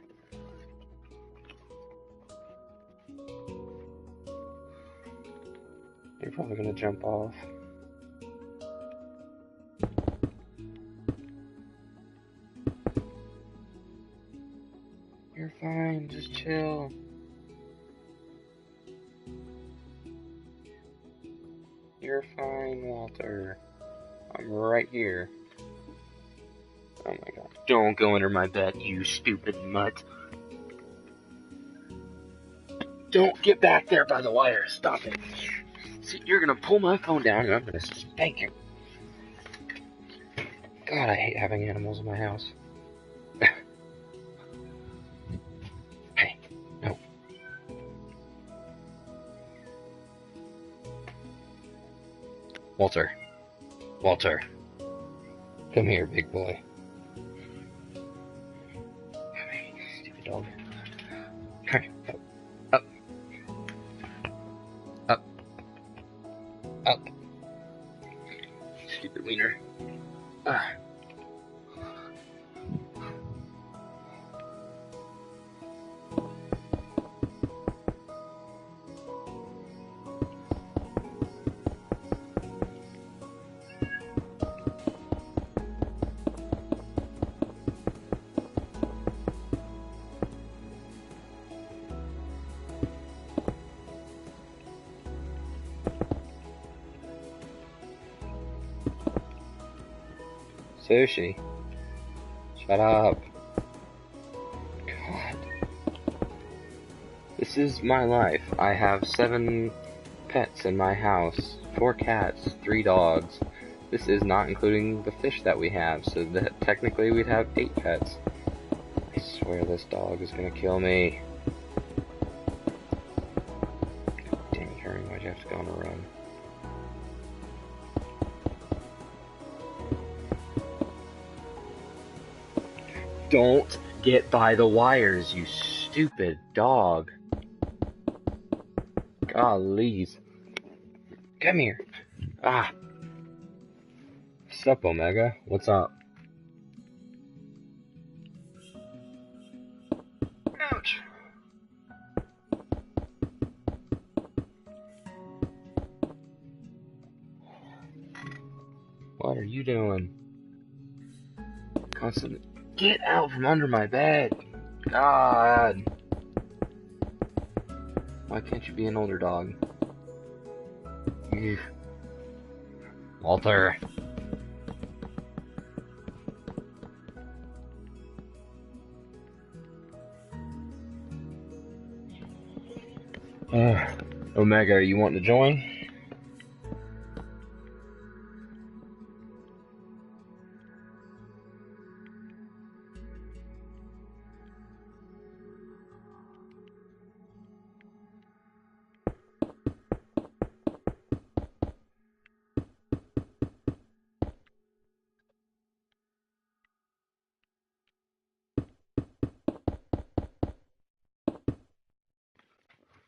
You're probably gonna jump off. You're fine, just chill. You're fine, Walter. I'm right here. Oh my god. Don't go under my bed, you stupid mutt. Don't get back there by the wire. Stop it. See, you're gonna pull my phone down and I'm gonna spank you. God, I hate having animals in my house. Hey, no. Walter. Walter. Come here, big boy. Come here, you stupid dog. Come here. Up. Up. Up. Stupid wiener. Sushi. Shut up. God. This is my life. I have 7 pets in my house. 4 cats, 3 dogs. This is not including the fish that we have, so that technically we'd have 8 pets. I swear this dog is gonna kill me. God damn it, Harry, why'd you have to go on a run? Don't get by the wires, you stupid dog. Gollies. Come here. Ah. Sup, Omega? What's up? Ouch. What are you doing? Constantly. Get out from under my bed! God! Why can't you be an older dog? Ew. Walter! Omega, are you wanting to join?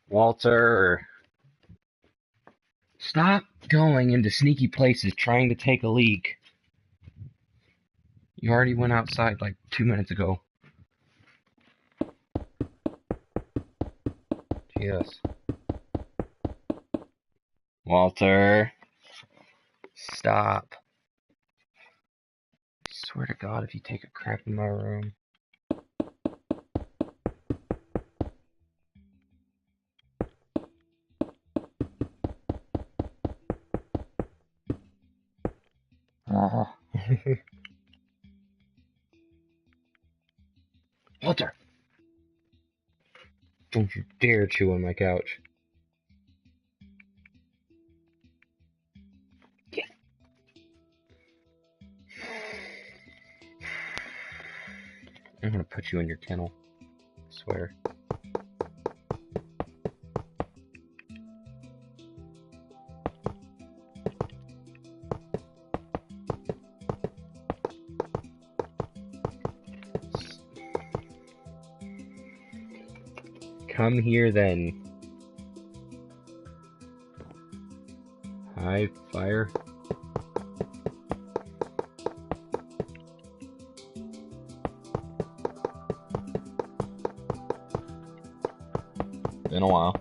Walter, stop going into sneaky places trying to take a leak. You already went outside like 2 minutes ago. Jesus. Walter, stop. I swear to God, if you take a crap in my room. Walter! Don't you dare chew on my couch. Yeah. I'm gonna put you in your kennel. I swear. Come here then. Hi, fire. Been a while.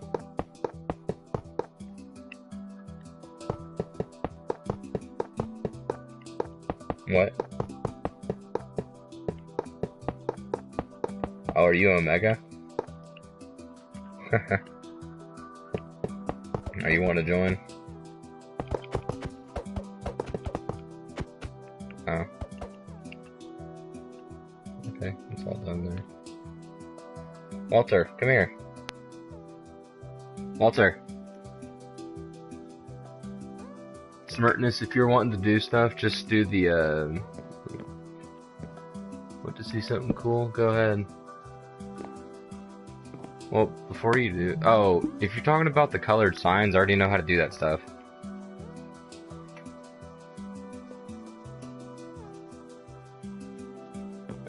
What? Oh, are you Omega? Oh, you want to join? Oh. Okay, it's all done there. Walter, come here. Walter. Smartness, if you're wanting to do stuff, just do the, want to see something cool? Go ahead. Well, before you do... Oh, if you're talking about the colored signs, I already know how to do that stuff.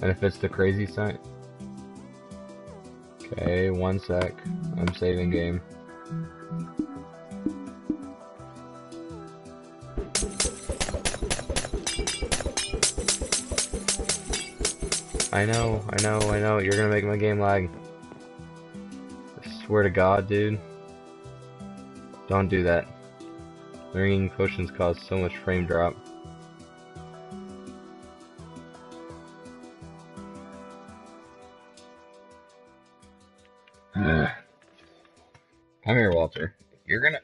And if it's the crazy sign... Okay, 1 sec. I'm saving game. I know. You're gonna make my game lag. I swear to God, dude. Don't do that. Ringing potions cause so much frame drop. Come here, Walter. You're gonna...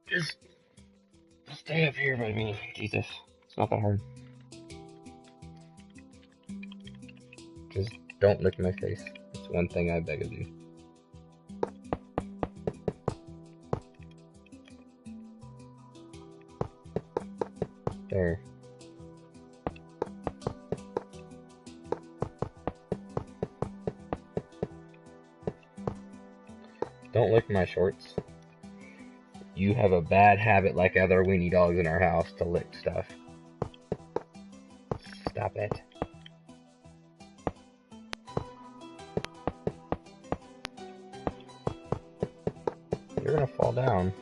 Just stay up here by me. Jesus. It's not that hard. Just don't lick my face. That's one thing I beg of you. There. Don't lick my shorts. You have a bad habit like other weenie dogs in our house to lick stuff. Stop it. You're gonna fall down.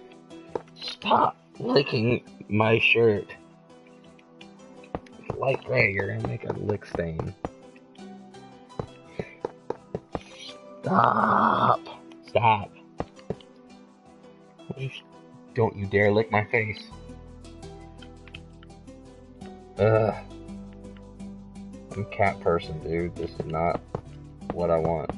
Stop licking my shirt. It's light gray, you're gonna make a lick stain. Stop. Stop. Don't you dare lick my face. Ugh. I'm a cat person, dude. This is not what I want.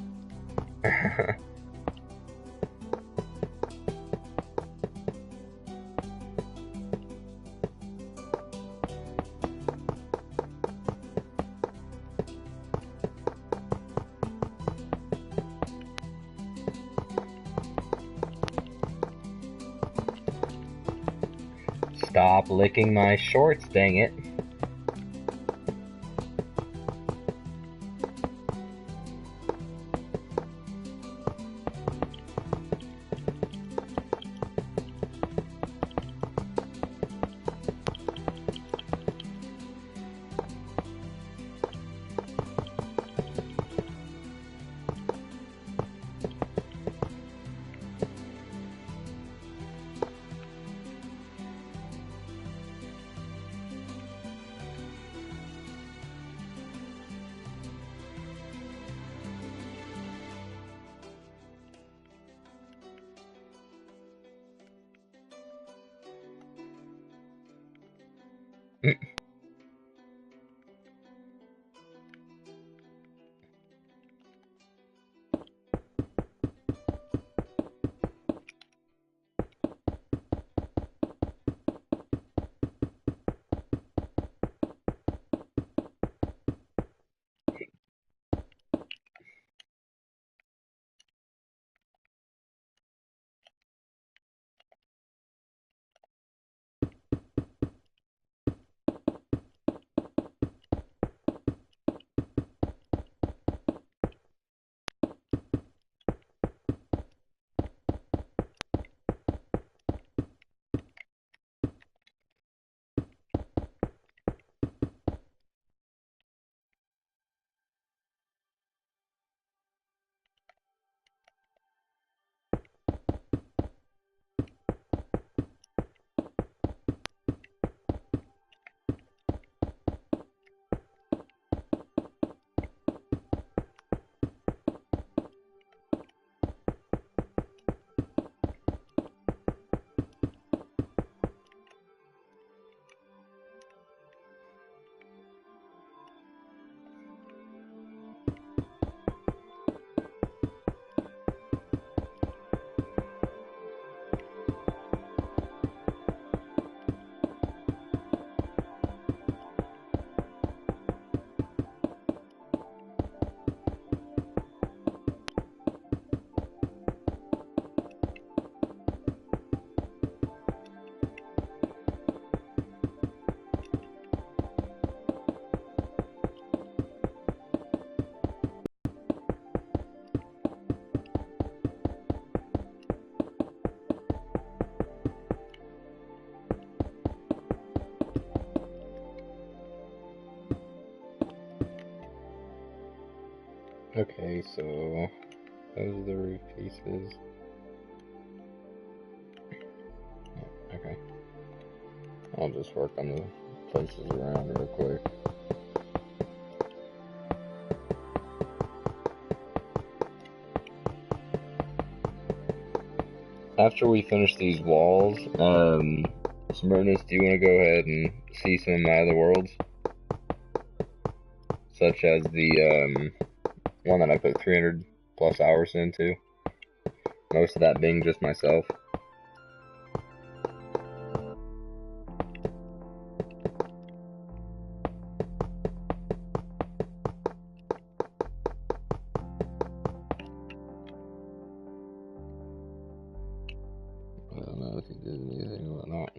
Stop licking my shorts, dang it. Okay, so those are the roof pieces. Okay. I'll just work on the places around real quick. After we finish these walls, Smyrnis, do you want to go ahead and see some of my other worlds? Such as the one that I put 300 plus hours into. Most of that being just myself. I don't know if he did anything or not.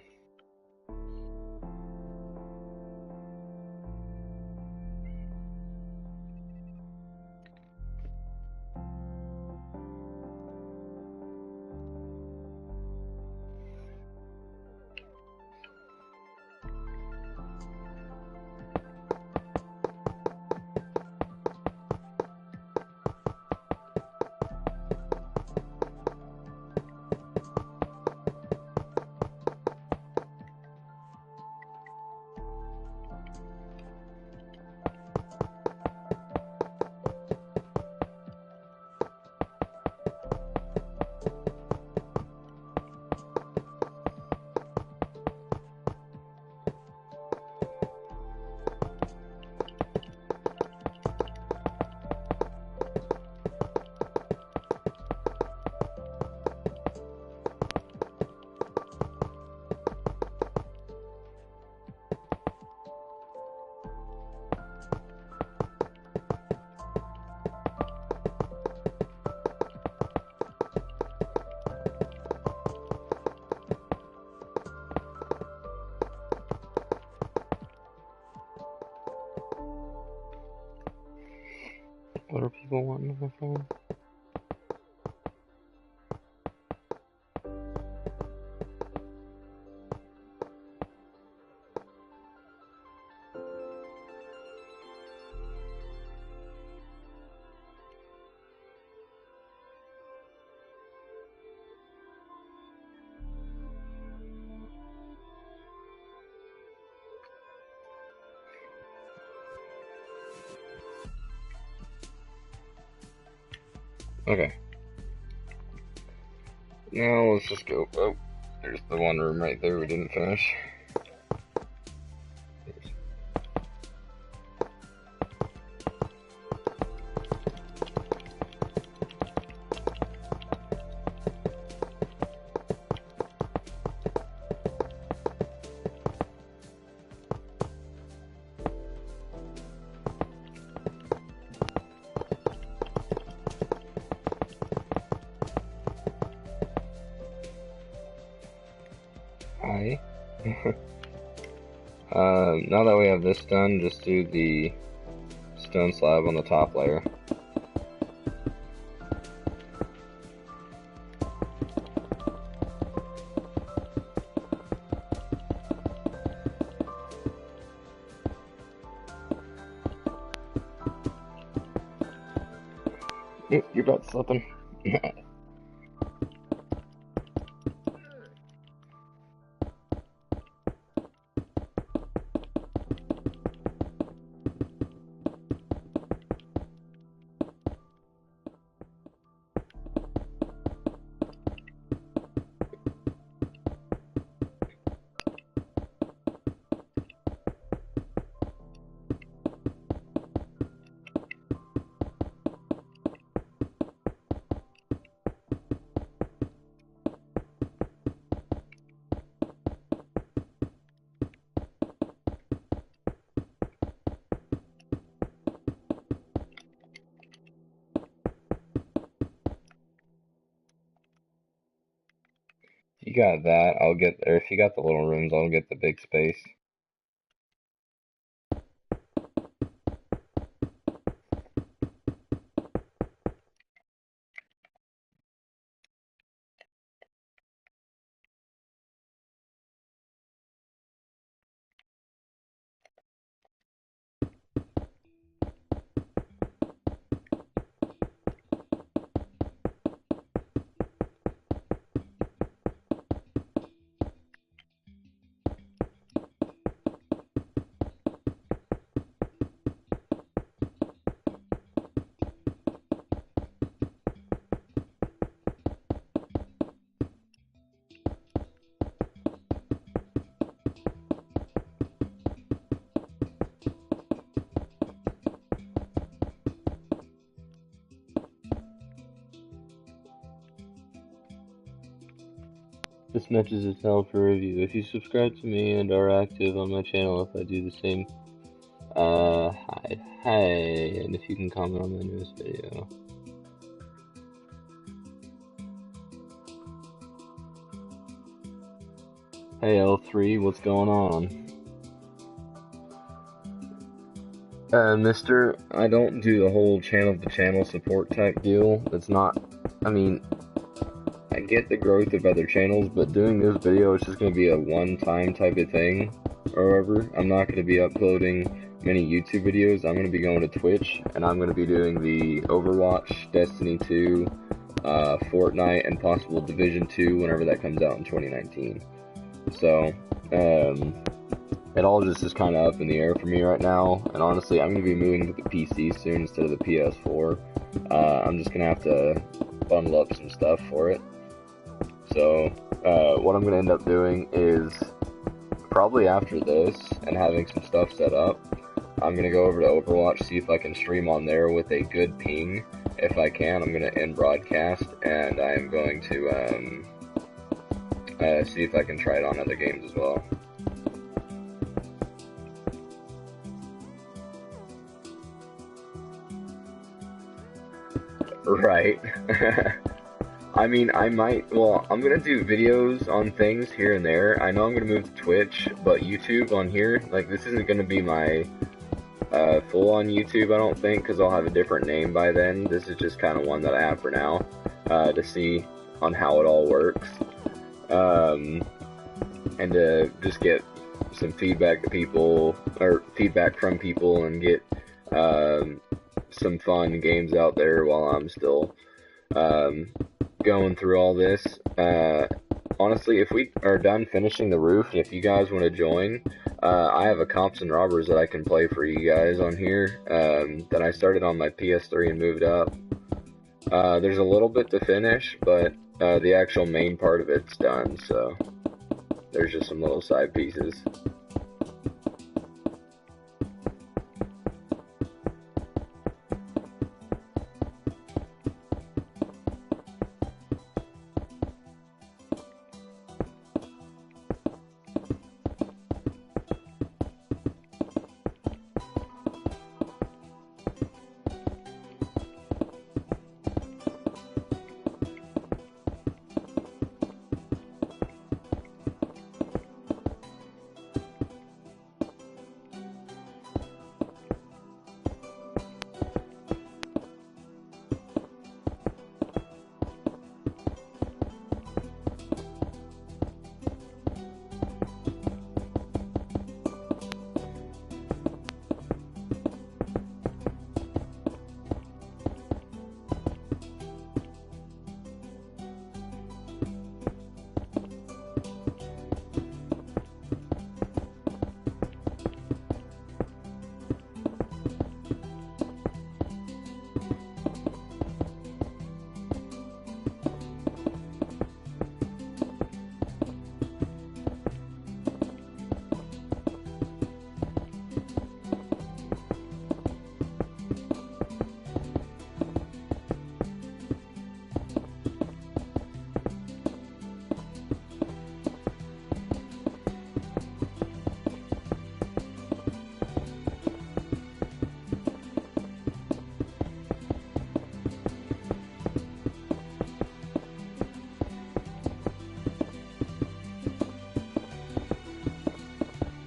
What are people wanting on my phone? Okay. Now let's just go. Oh, there's the one room right there we didn't finish. Hi. Now that we have this done, just do the stone slab on the top layer. You're about slipping. You got that, I'll get, or if you got the little rooms, I'll get the big space. This message is held for review. If you subscribe to me and are active on my channel, if I do the same, hi, and if you can comment on my newest video. Hey L3, what's going on? Mister, I don't do the whole channel-to-channel support type deal. It's not, I mean, I get the growth of other channels, but doing this video is just going to be a one-time type of thing, or whatever. I'm not going to be uploading many YouTube videos. I'm going to be going to Twitch, and I'm going to be doing the Overwatch, Destiny 2, Fortnite, and possible Division 2 whenever that comes out in 2019. So, it all just is kind of up in the air for me right now, and honestly, I'm going to be moving to the PC soon instead of the PS4. I'm just going to have to bundle up some stuff for it. So, what I'm going to end up doing is, probably after this, and having some stuff set up, I'm going to go over to Overwatch, see if I can stream on there with a good ping. If I can, I'm going to end broadcast, and I'm going to, see if I can try it on other games as well. Right. I mean, I might, well, I'm gonna do videos on things here and there. I know I'm gonna move to Twitch, but YouTube on here, like, this isn't gonna be my, full-on YouTube, I don't think, because I'll have a different name by then. This is just kind of one that I have for now, to see on how it all works. And to just get some feedback to people, or feedback from people, and get, some fun games out there while I'm still going through all this. Honestly, if we are done finishing the roof, and if you guys want to join, I have a Cops and Robbers that I can play for you guys on here, that I started on my PS3 and moved up. There's a little bit to finish, but the actual main part of it's done, so there's just some little side pieces.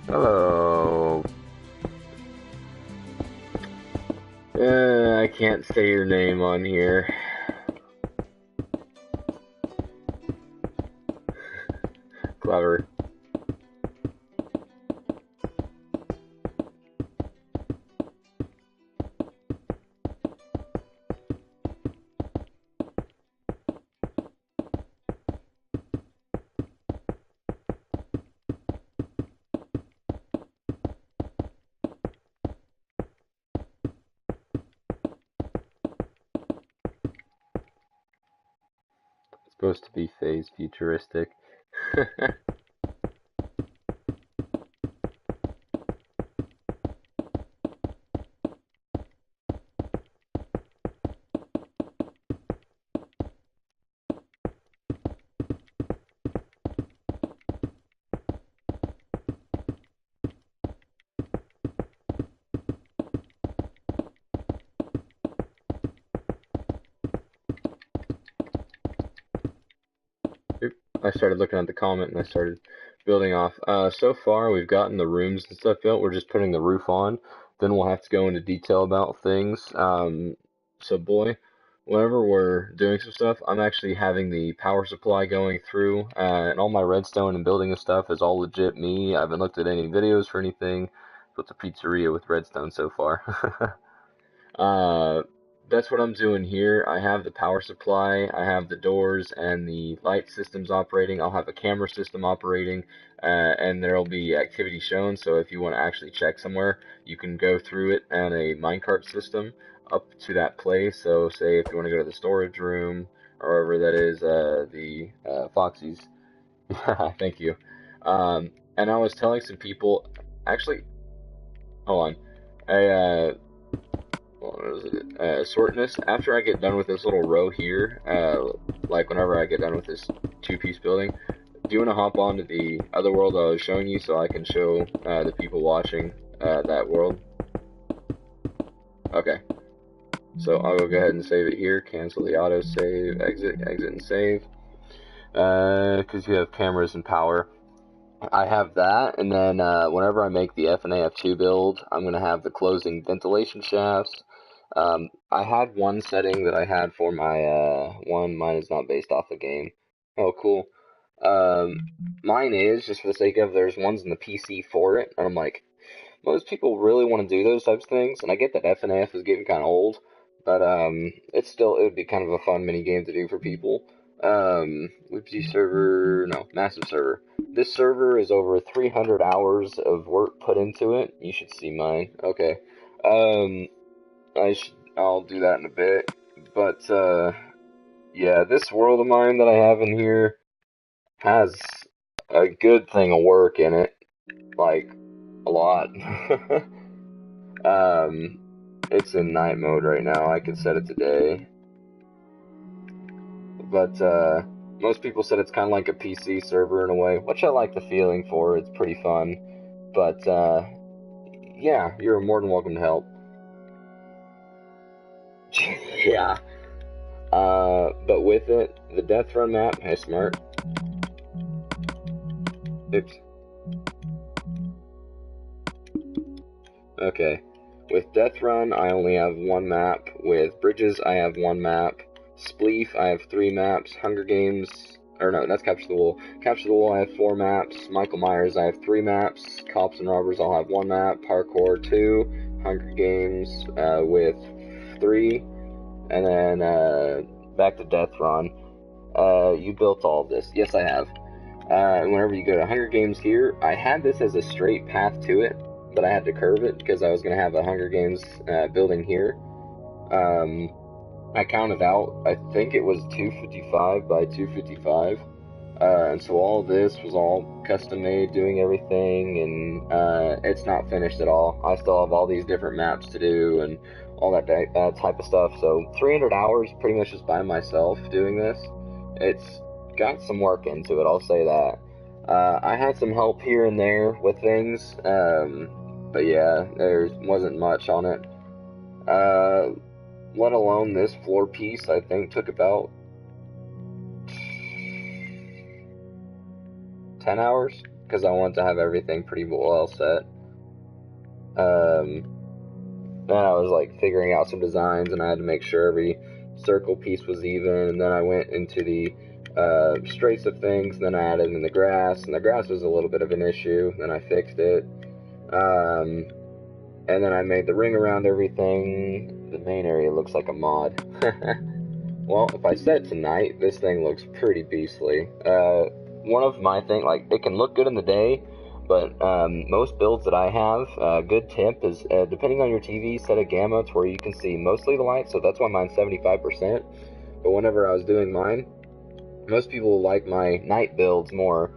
Hello. I can't say your name on here. Clever. Supposed to be phase futuristic. I started looking at the comment and I started building off. So far we've gotten the rooms and stuff built. We're just putting the roof on. Then we'll have to go into detail about things. So boy, whenever we're doing some stuff, I'm actually having the power supply going through, and all my redstone and building and stuff is all legit me. I haven't looked at any videos for anything. Built a pizzeria with redstone so far. Uh, that's what I'm doing here. I have the power supply, I have the doors and the light systems operating. I'll have a camera system operating, and there'll be activity shown. So if you want to actually check somewhere, you can go through it on a minecart system up to that place. So say if you want to go to the storage room or wherever that is, the Foxy's. Thank you. And I was telling some people, actually, hold on. What is it? Sortness. After I get done with this little row here, like whenever I get done with this two-piece building, do you want to hop onto the other world I was showing you so I can show the people watching that world? Okay. So I will go ahead and save it here. Cancel the auto save. Exit and save. Because you have cameras and power. I have that, and then whenever I make the FNAF 2 build, I'm going to have the closing ventilation shafts. I had one setting that I had for my one. Mine is not based off the game. Oh, cool. Mine is, just for the sake of, there's ones in the PC for it, and I'm like, most people really want to do those types of things, and I get that FNAF is getting kind of old, but it would be kind of a fun mini game to do for people. Whoopsie server, no, massive server. This server is over 300 hours of work put into it. You should see mine. Okay. I'll do that in a bit. But, yeah, this world of mine that I have in here has a good thing of work in it. Like, a lot. It's in night mode right now. I could set it to day. But, most people said it's kind of like a PC server in a way, which I like the feeling for. It's pretty fun. But, yeah, you're more than welcome to help. Yeah. But with it, the Death Run map, hey, smart. Oops. Okay. With Death Run, I only have one map. With Bridges, I have one map. Spleef, I have 3 maps. Hunger Games, or no, that's Capture the Wool. Capture the Wool, I have 4 maps. Michael Myers, I have 3 maps. Cops and Robbers, I'll have 1 map. Parkour, 2. Hunger Games, with 3. And then, back to Death Run. You built all of this. Yes, I have. Whenever you go to Hunger Games here, I had this as a straight path to it, but I had to curve it because I was going to have a Hunger Games building here. I counted out, I think it was 255 by 255, and so all this was all custom made, doing everything, and it's not finished at all. I still have all these different maps to do and all that type of stuff, so 300 hours pretty much just by myself doing this. It's got some work into it, I'll say that. I had some help here and there with things, but yeah, there wasn't much on it. Let alone this floor piece, I think took about 10 hours, because I wanted to have everything pretty well set. Then I was like figuring out some designs, and I had to make sure every circle piece was even, and then I went into the straights of things, and then I added in the grass, and the grass was a little bit of an issue, then I fixed it. And then I made the ring around everything. The main area looks like a mod. Well, if I set it tonight, this thing looks pretty beastly. One of my things, like, it can look good in the day, but most builds that I have, a good tip is, depending on your TV, set a gamma to where you can see mostly the light, so that's why mine's 75%. But whenever I was doing mine, most people like my night builds more,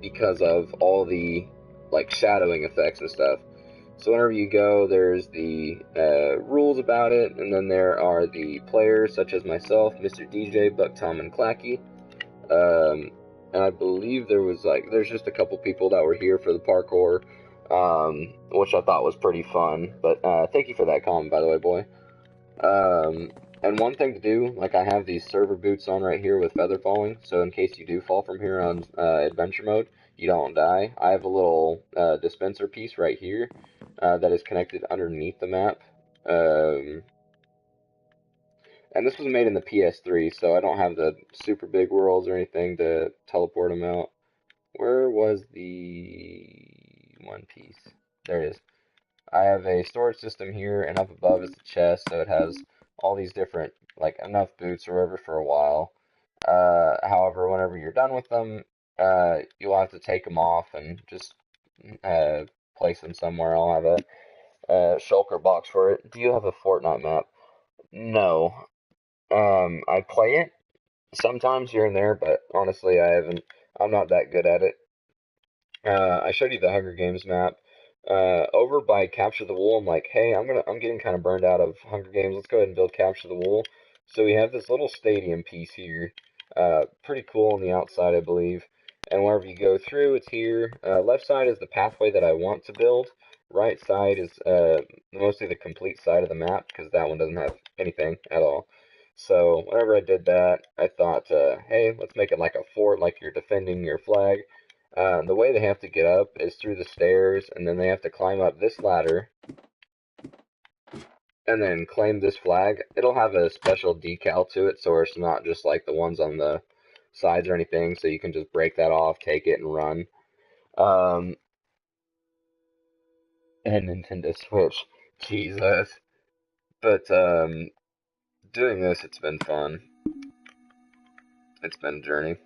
because of all the, like, shadowing effects and stuff. So whenever you go, there's the rules about it, and then there are the players, such as myself, Mr. DJ, Buck Tom, and Clacky. And I believe there's just a couple people that were here for the parkour, which I thought was pretty fun. But thank you for that comment, by the way, boy. And one thing to do, like I have these server boots on right here with feather falling, so in case you do fall from here on adventure mode, you don't die. I have a little dispenser piece right here that is connected underneath the map. And this was made in the PS3, so I don't have the super big worlds or anything to teleport them out. Where was the one piece? There it is. I have a storage system here, and up above is the chest, so it has all these different, like, enough boots or whatever for a while. However, whenever you're done with them, you'll have to take them off and just place them somewhere. I'll have a shulker box for it. Do you have a Fortnite map? No. I play it sometimes here and there, but honestly, I'm not that good at it. I showed you the Hunger Games map. Over by Capture the Wool, I'm like, hey, I'm getting kind of burned out of Hunger Games. Let's go ahead and build Capture the Wool. So we have this little stadium piece here. Pretty cool on the outside, I believe. And wherever you go through, it's here. Left side is the pathway that I want to build. Right side is mostly the complete side of the map, because that one doesn't have anything at all. So whenever I did that, I thought, hey, let's make it like a fort, like you're defending your flag. The way they have to get up is through the stairs, and then they have to climb up this ladder, and then claim this flag. It'll have a special decal to it, so it's not just like the ones on the sides or anything, so you can just break that off, take it, and run. And Nintendo Switch. Jesus. But, doing this, it's been fun. It's been a journey.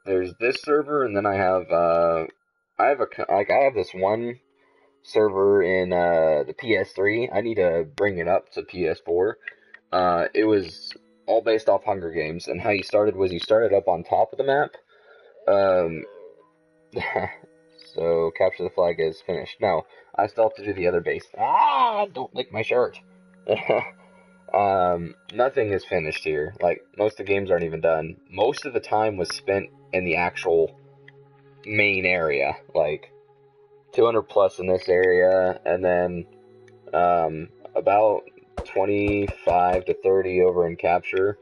There's this server, and then I have this one server in the PS3. I need to bring it up to PS4. It was all based off Hunger Games, and how you started was you started up on top of the map. So capture the flag is finished. No, I still have to do the other base. Ah! Don't lick my shirt. Nothing is finished here. Like, most of the games aren't even done. Most of the time was spent in the actual main area. Like, 200 plus in this area, and then, about 25 to 30 over in capture.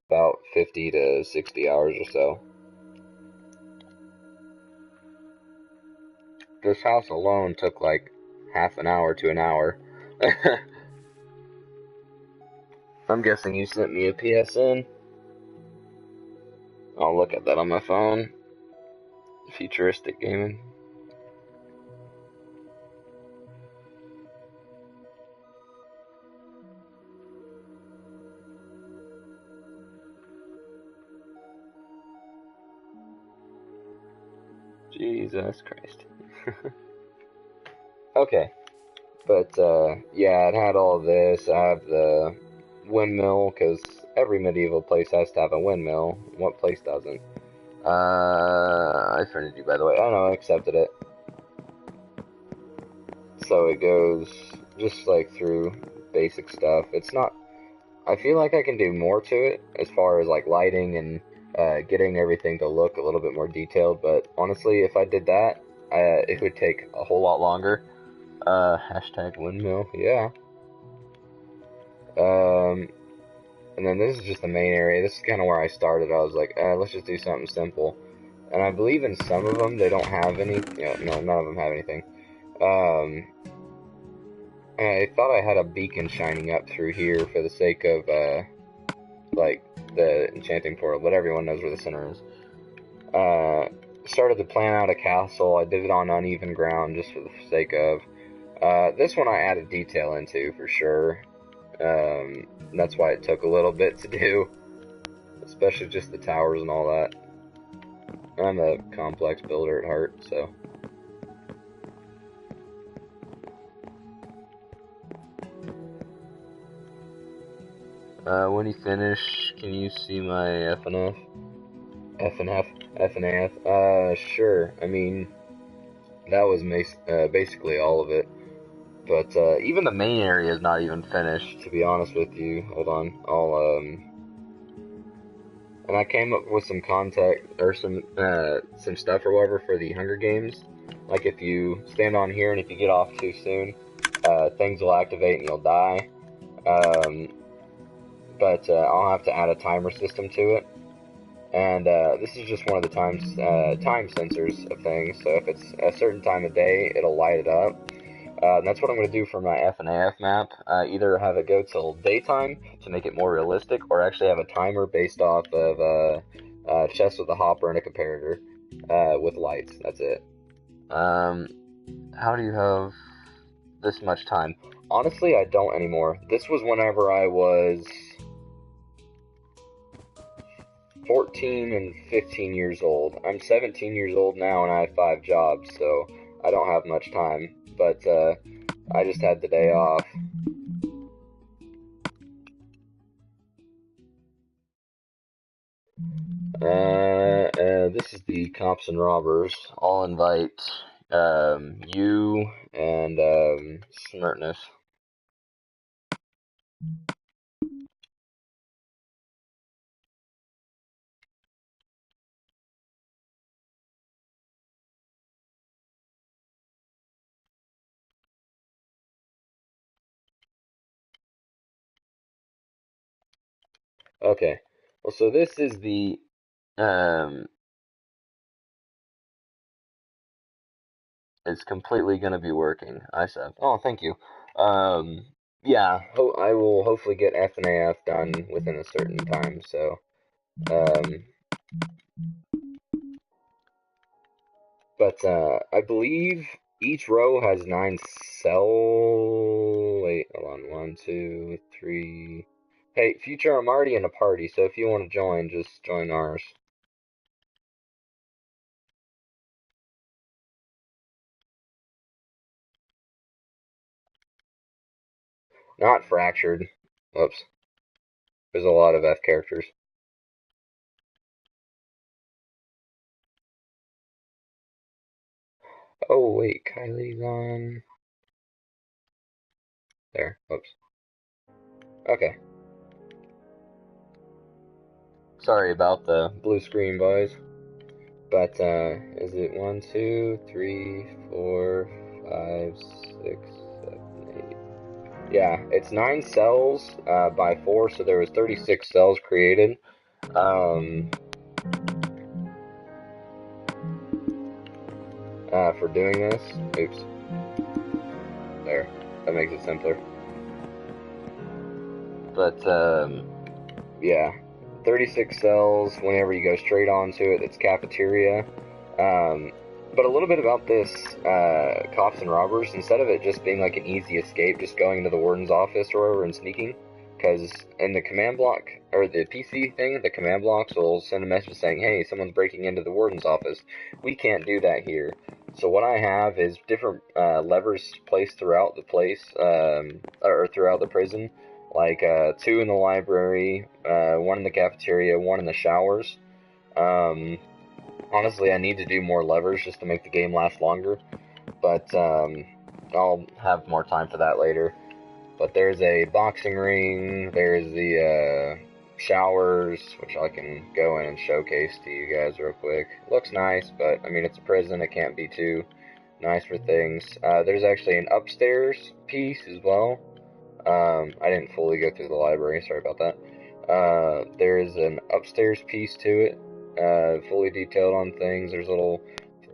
About 50 to 60 hours or so. This house alone took like half an hour to an hour. I'm guessing you sent me a PSN. I'll look at that on my phone. Futuristic gaming. Jesus Christ. Okay. But, yeah, it had all this. I have the windmill, because every medieval place has to have a windmill. What place doesn't? I friended you, by the way. Oh, no, I accepted it. So it goes just, like, through basic stuff. It's not... I feel like I can do more to it, as far as, like, lighting and getting everything to look a little bit more detailed, but honestly, if I did that, it would take a whole lot longer. Hashtag windmill, yeah. And then this is just the main area. This is kind of where I started. I was like, let's just do something simple. And I believe in some of them, they don't have any, no, none of them have anything. I thought I had a beacon shining up through here for the sake of, like, the enchanting portal, but everyone knows where the center is. Started to plan out a castle. I did it on uneven ground just for the sake of. This one I added detail into for sure. That's why it took a little bit to do, especially just the towers and all that. I'm a complex builder at heart, so. When you finish, can you see my FNAF? FNAF? Sure. I mean, that was basically all of it. But, even the main area is not even finished, to be honest with you. Hold on. And I came up with some contact, or some stuff or whatever for the Hunger Games. Like if you stand on here and if you get off too soon, things will activate and you'll die. But I'll have to add a timer system to it. And this is just one of the time sensors of things. So if it's a certain time of day, it'll light it up. And that's what I'm going to do for my FNAF map. Either have it go till daytime to make it more realistic, or actually have a timer based off of chest with a hopper and a comparator with lights. That's it. How do you have this much time? Honestly, I don't anymore. This was whenever I was 14 and 15 years old. I'm 17 years old now and I have 5 jobs, so I don't have much time. But I just had the day off. This is the Cops and Robbers. I'll invite you and Smirtness. Okay. Well, so this is the it's completely gonna be working. I said. Oh, thank you. Yeah. I will hopefully get FNAF done within a certain time. So, but I believe each row has 9 cell. Wait, hold on. 1, 2, 3. Hey, Future, I'm already in a party, so if you want to join, just join ours. Not fractured. Whoops. There's a lot of F characters. Oh, wait, Kylie's on. There. Whoops. Okay. Sorry about the blue screen, boys. But, is it 1, 2, 3, 4, 5, 6, 7, 8? Yeah, it's 9 cells, by 4, so there was 36 cells created. For doing this. Oops. There. That makes it simpler. But, yeah. 36 cells whenever you go straight onto it. It's cafeteria. But a little bit about this Cops and Robbers. Instead of it just being like an easy escape, just going into the warden's office or wherever and sneaking, because in the command block, or the PC thing, the command blocks will send a message saying, hey, someone's breaking into the warden's office. We can't do that here. So what I have is different levers placed throughout the place, or throughout the prison. Like 2 in the library, 1 in the cafeteria, 1 in the showers. Honestly, I need to do more levers just to make the game last longer, but I'll have more time for that later. But there's a boxing ring, there's the showers, which I can go in and showcase to you guys real quick. Looks nice, but I mean, it's a prison, it can't be too nice for things. There's actually an upstairs piece as well. I didn't fully go through the library, sorry about that. There's an upstairs piece to it, fully detailed on things. There's little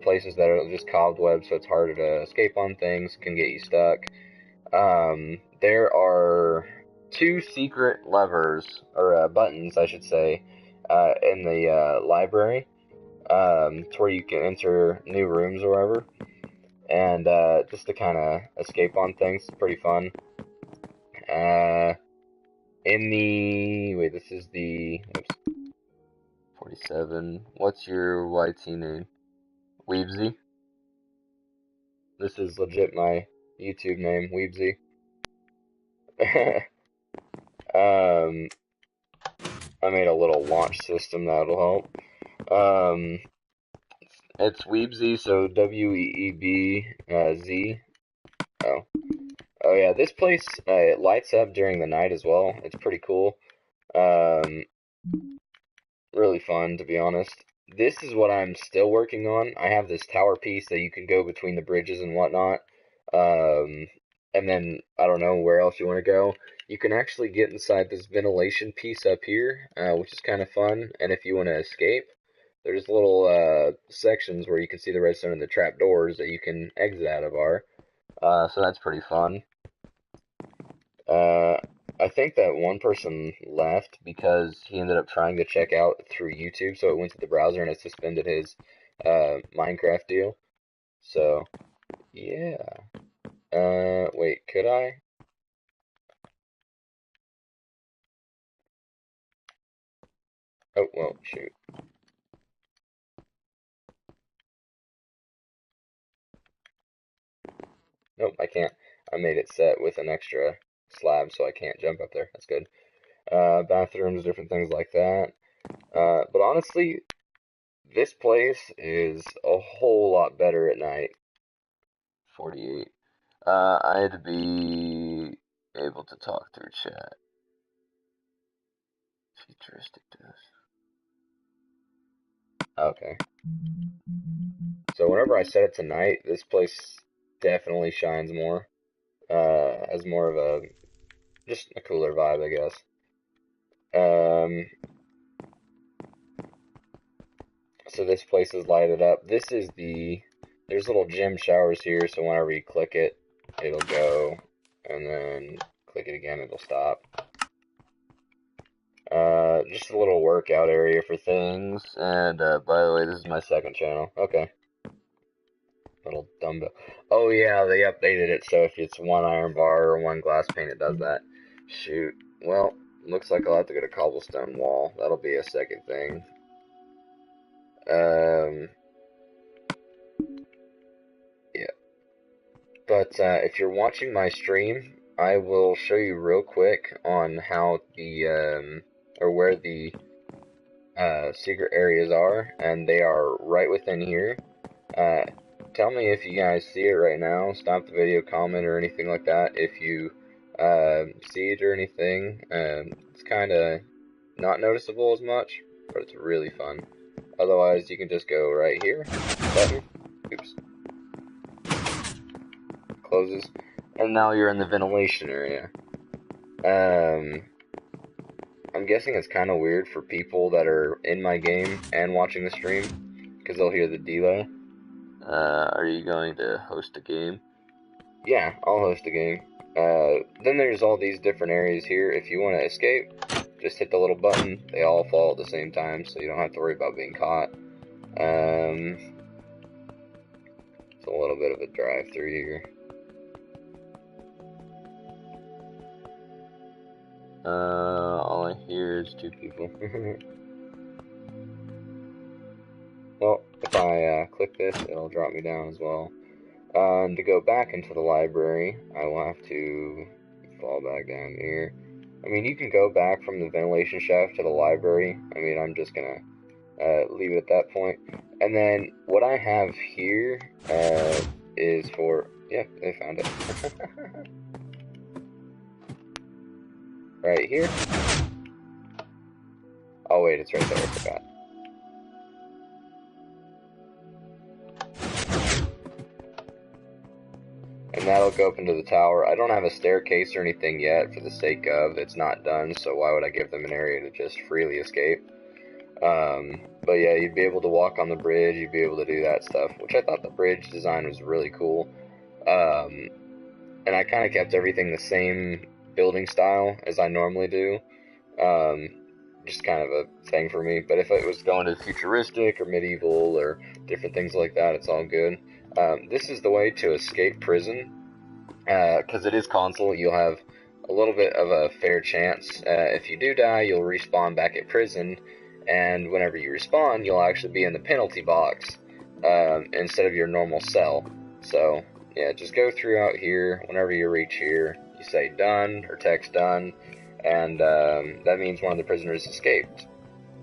places that are just cobwebs, so it's harder to escape on things, can get you stuck. There are 2 secret levers, or buttons, I should say, in the library, to where you can enter new rooms or whatever, and just to kind of escape on things. It's pretty fun. In the, wait, this is the, oops, 47, what's your YT name? Weebsy? This is legit my YouTube name, Weebsy. I made a little launch system that'll help. It's Weebsy, so WEEB Z. Oh yeah, this place, it lights up during the night as well. It's pretty cool. Really fun, to be honest. this is what I'm still working on. I have this tower piece that you can go between the bridges and whatnot. And then, I don't know where else you want to go. You can actually get inside this ventilation piece up here, which is kind of fun. And if you want to escape, there's little sections where you can see the redstone and the trap doors that you can exit out of are. So that's pretty fun. I think that one person left because he ended up trying to check out through YouTube, so it went to the browser and it suspended his Minecraft deal. So, yeah. Wait, could I? Oh, well, shoot. Nope, I can't. I made it set with an extra slab, so I can't jump up there. That's good. Bathrooms, different things like that. But honestly, this place is a whole lot better at night. 48. I had to be able to talk through chat. Futuristic does. Okay. So whenever I set it to night, this place definitely shines more. Has more of a, just a cooler vibe, I guess. So this place is lighted up. This is there's little gym showers here, so whenever you click it, it'll go, and then click it again, it'll stop. Just a little workout area for things, and, by the way, this is my second channel. Okay. Little dumbbell. Oh yeah, they updated it, so if it's one iron bar or one glass pane, it does that. Shoot. Well, looks like I'll have to get a cobblestone wall. That'll be a second thing. Yeah. But, if you're watching my stream, I will show you real quick on how or where the, secret areas are, and they are right within here. Tell me if you guys see it right now. Stop the video, comment, or anything like that if you, see it or anything. It's kind of not noticeable as much, but it's really fun. Otherwise, you can just go right here, button, oops, closes, and now you're in the ventilation area. I'm guessing it's kind of weird for people that are in my game and watching the stream, because they'll hear the delay. Are you going to host a game? Yeah, I'll host a game. Then there's all these different areas here. If you want to escape, just hit the little button. They all fall at the same time, so you don't have to worry about being caught. It's a little bit of a drive through here. All I hear is two people. Well, if I click this, it'll drop me down as well. And to go back into the library, I will have to fall back down here. I mean, you can go back from the ventilation shaft to the library. I mean, I'm just gonna leave it at that point. And then what I have here is for, yeah, they found it. Right here. Oh wait, it's right there, I forgot. And that'll go up into the tower. I don't have a staircase or anything yet for the sake of it's not done, so why would I give them an area to just freely escape? But yeah, you'd be able to walk on the bridge, you'd be able to do that stuff, which I thought the bridge design was really cool. And I kind of kept everything the same building style as I normally do. Just kind of a thing for me. But if it was going to futuristic or medieval or different things like that, it's all good. This is the way to escape prison. Because it is console, you'll have a little bit of a fair chance. If you do die, you'll respawn back at prison. And whenever you respawn, you'll actually be in the penalty box instead of your normal cell. So, yeah, just go through out here. Whenever you reach here, you say done or text done, and that means one of the prisoners escaped.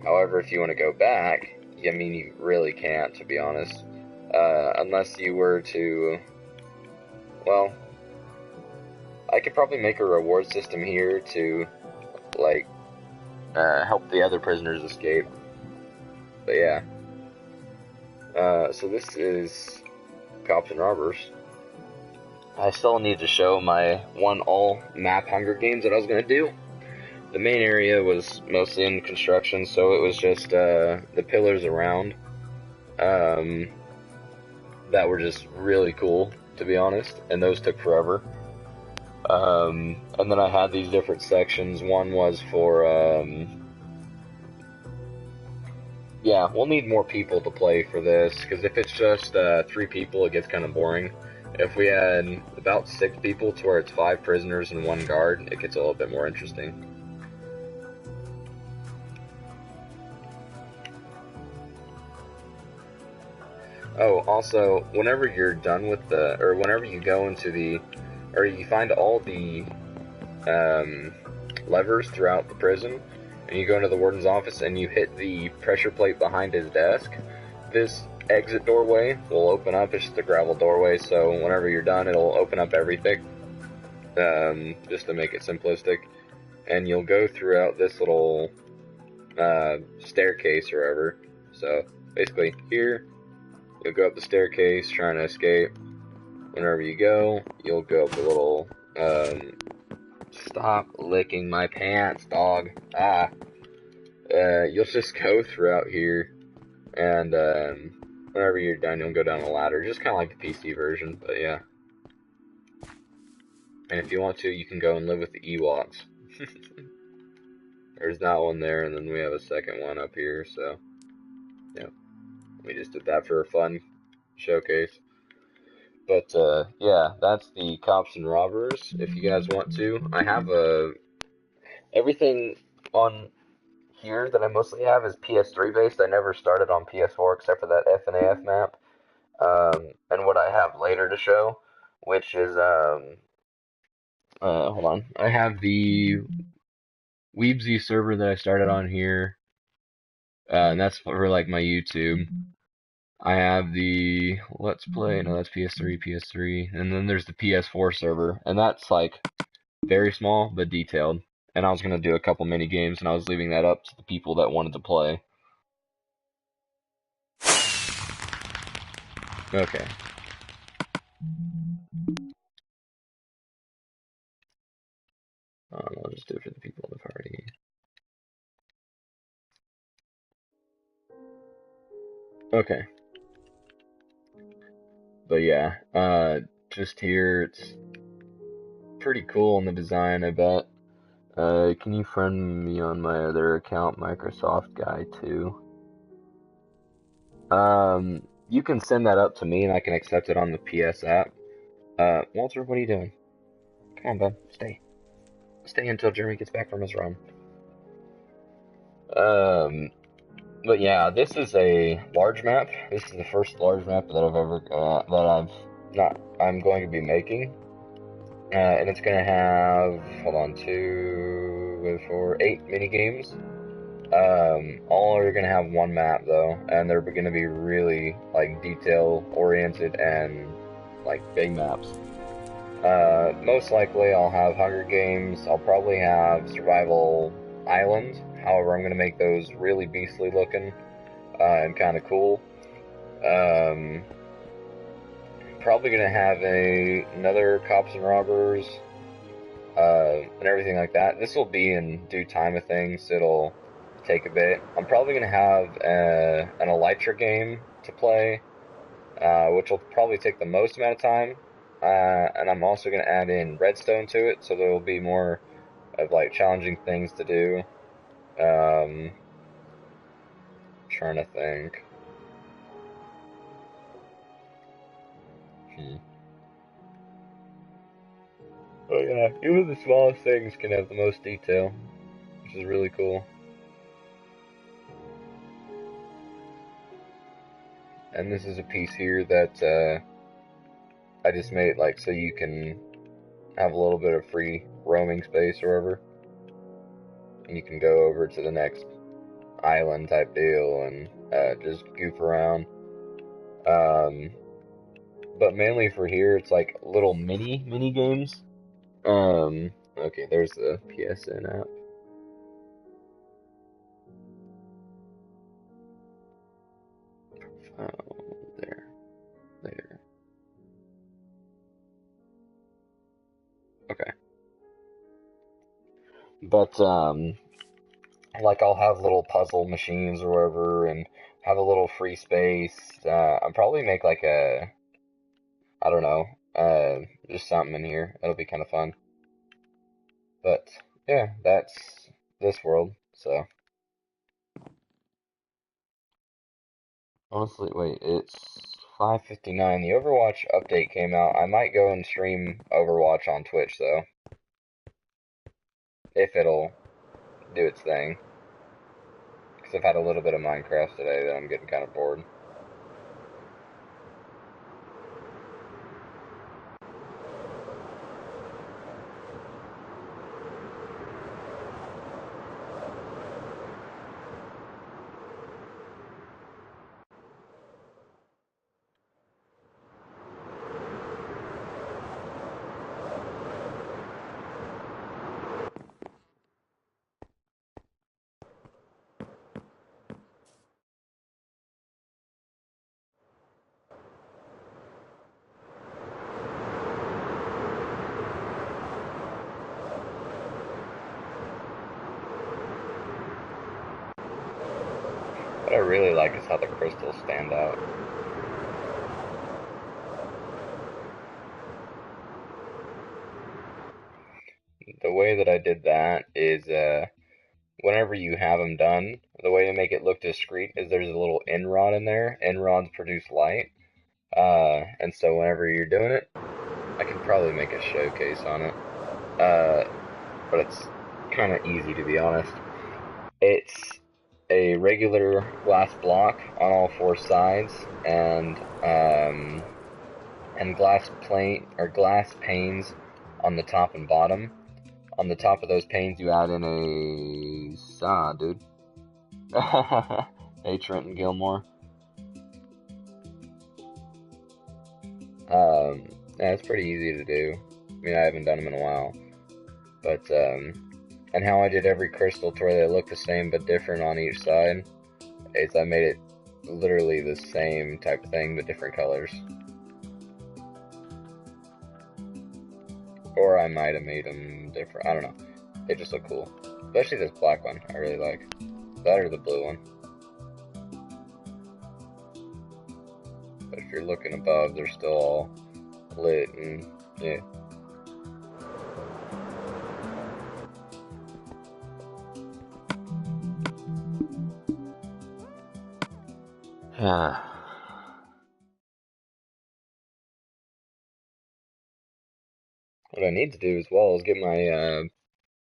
However, if you want to go back, I mean, you really can't, to be honest. Unless you were to, well, I could probably make a reward system here to, like, help the other prisoners escape. But yeah, So this is Cops and Robbers. I still need to show my one all map Hunger Games that I was gonna do. The main area was mostly in construction, so it was just the pillars around that were just really cool, to be honest, and those took forever. And then I had these different sections. One was for yeah, we'll need more people to play for this, because if it's just 3 people, it gets kind of boring. If we had about 6 people to where it's 5 prisoners and 1 guard, it gets a little bit more interesting. Oh, also, whenever you're done with or whenever you go into or you find all the levers throughout the prison, and you go into the warden's office and you hit the pressure plate behind his desk, this exit doorway will open up. It's just a gravel doorway, so whenever you're done, it'll open up everything, just to make it simplistic. And you'll go throughout this little staircase or whatever. So basically here, you'll go up the staircase trying to escape. Whenever you go, you'll go up the little stop licking my pants, dog. You'll just go throughout here, and whenever you're done, you'll go down a ladder, just kind of like the PC version, but yeah. And if you want to, you can go and live with the Ewoks. There's that one there, and then we have a second one up here, so, yeah. We just did that for a fun showcase. But, yeah, that's the Cops and Robbers, if you guys want to. I have everything on here that I mostly have is PS3 based. I never started on PS4 except for that FNAF map. And what I have later to show, which is, hold on. I have the Weebsy server that I started on here, and that's for, like, my YouTube. I have the Let's Play, no, that's PS3, and then there's the PS4 server, and that's, like, very small, but detailed. And I was going to do a couple mini games, and I was leaving that up to the people that wanted to play. Okay. I'll just do it for the people in the party. Okay. But yeah, just here, it's pretty cool in the design, I bet. Can you friend me on my other account, Microsoft Guy 2? You can send that up to me and I can accept it on the PS app. Walter, what are you doing? Come on, bud, stay. Stay until Jeremy gets back from his run. But yeah, this is a large map. This is the first large map that I've ever, I'm going to be making. And it's gonna have, hold on, 8 mini games. All are gonna have one map though, and they're gonna be really like detail oriented and like big maps. Most likely I'll have Hunger Games. I'll probably have Survival Island. However, I'm gonna make those really beastly looking and kind of cool. Probably gonna have another Cops and Robbers, and everything like that. This will be in due time of things. It'll take a bit. I'm probably gonna have an Elytra game to play, which will probably take the most amount of time. And I'm also gonna add in Redstone to it, so there will be more of like challenging things to do. Trying to think. Oh yeah, even the smallest things can have the most detail, which is really cool. And this is a piece here that I just made like so you can have a little bit of free roaming space or whatever. And you can go over to the next island type deal and just goof around. But mainly for here, it's like little mini games. Okay, there's the PSN app. Okay. But, like, I'll have little puzzle machines or whatever, and have a little free space. I'll probably make, like, I don't know, just something in here. It'll be kind of fun. But, yeah, that's this world, so. Honestly, wait, it's 5:59. The Overwatch update came out. I might go and stream Overwatch on Twitch, though. If it'll do its thing. Because I've had a little bit of Minecraft today that I'm getting kind of bored. What I really like is how the crystals stand out. The way that I did that is, whenever you have them done, the way to make it look discreet is there's a little end rod in there. End rods produce light. And so whenever you're doing it, I can probably make a showcase on it. But it's kind of easy, to be honest. It's a regular glass block on all four sides, and glass plate or glass panes on the top and bottom. On the top of those panes, you add in a saw, dude. Hey, Trenton Gilmore. Yeah, it's pretty easy to do. I mean, I haven't done them in a while, but and how I did every crystal to where they look the same but different on each side is I made it literally the same type of thing but different colors. Or I might have made them different. I don't know. They just look cool. Especially this black one, I really like. That or the blue one. But if you're looking above, they're still all lit and yeah. What I need to do as well is get my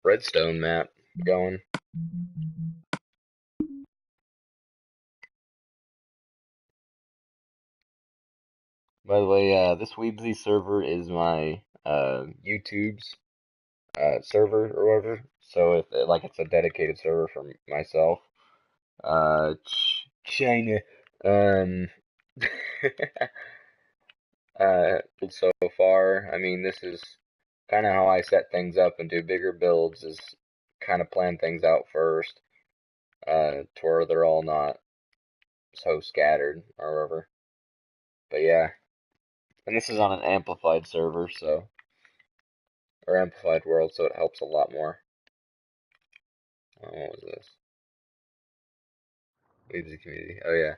redstone map going. By the way, this Weebsy server is my YouTube's server or whatever. So if like it's a dedicated server for myself. China. Um. So far, I mean, this is kind of how I set things up and do bigger builds. Is kind of plan things out first, to where they're all not so scattered or whatever. But yeah, and this is on an amplified server, so or amplified world, so it helps a lot more. Oh, what was this? Weebsy community. Oh yeah.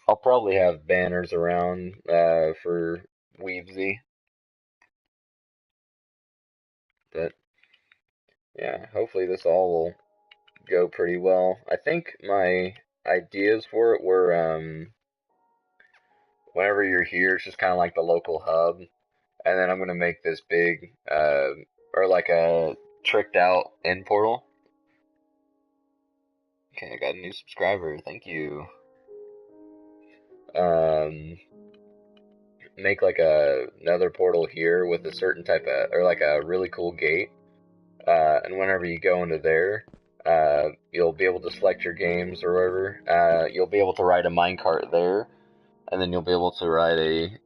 I'll probably have banners around for Weebsy, but yeah, hopefully this all will go pretty well. I think my ideas for it were whenever you're here, it's just kind of like the local hub, and then I'm gonna make this big or like a tricked out end portal. Okay, I got a new subscriber. Thank you. Make like another portal here with a certain type of, or like a really cool gate. And whenever you go into there, you'll be able to select your games or whatever. You'll be able to ride a minecart there, and then you'll be able to ride a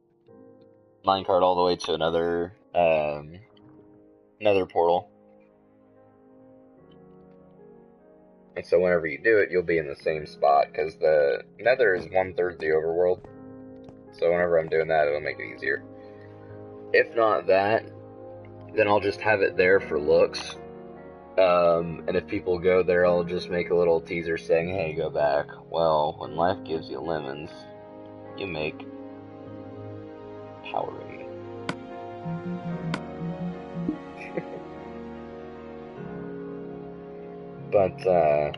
minecart all the way to another portal. And so whenever you do it, you'll be in the same spot, because the Nether is 1/3 the overworld. So whenever I'm doing that, it'll make it easier. If not that, then I'll just have it there for looks. And if people go there, I'll just make a little teaser saying, hey, go back. Well, when life gives you lemons, you make Powerade. But,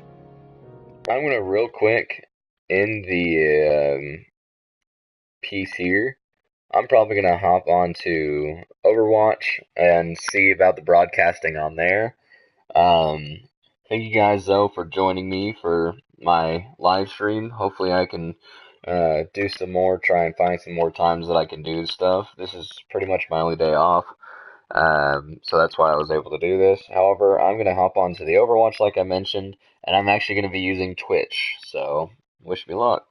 I'm gonna real quick end the, piece here. I'm probably gonna hop on to Overwatch and see about the broadcasting on there. Thank you guys though for joining me for my live stream. Hopefully I can do some more, try and find some more times that I can do stuff. This is pretty much my only day off, so that's why I was able to do this. However, I'm gonna hop on to the Overwatch like I mentioned, and I'm actually gonna be using Twitch. So wish me luck.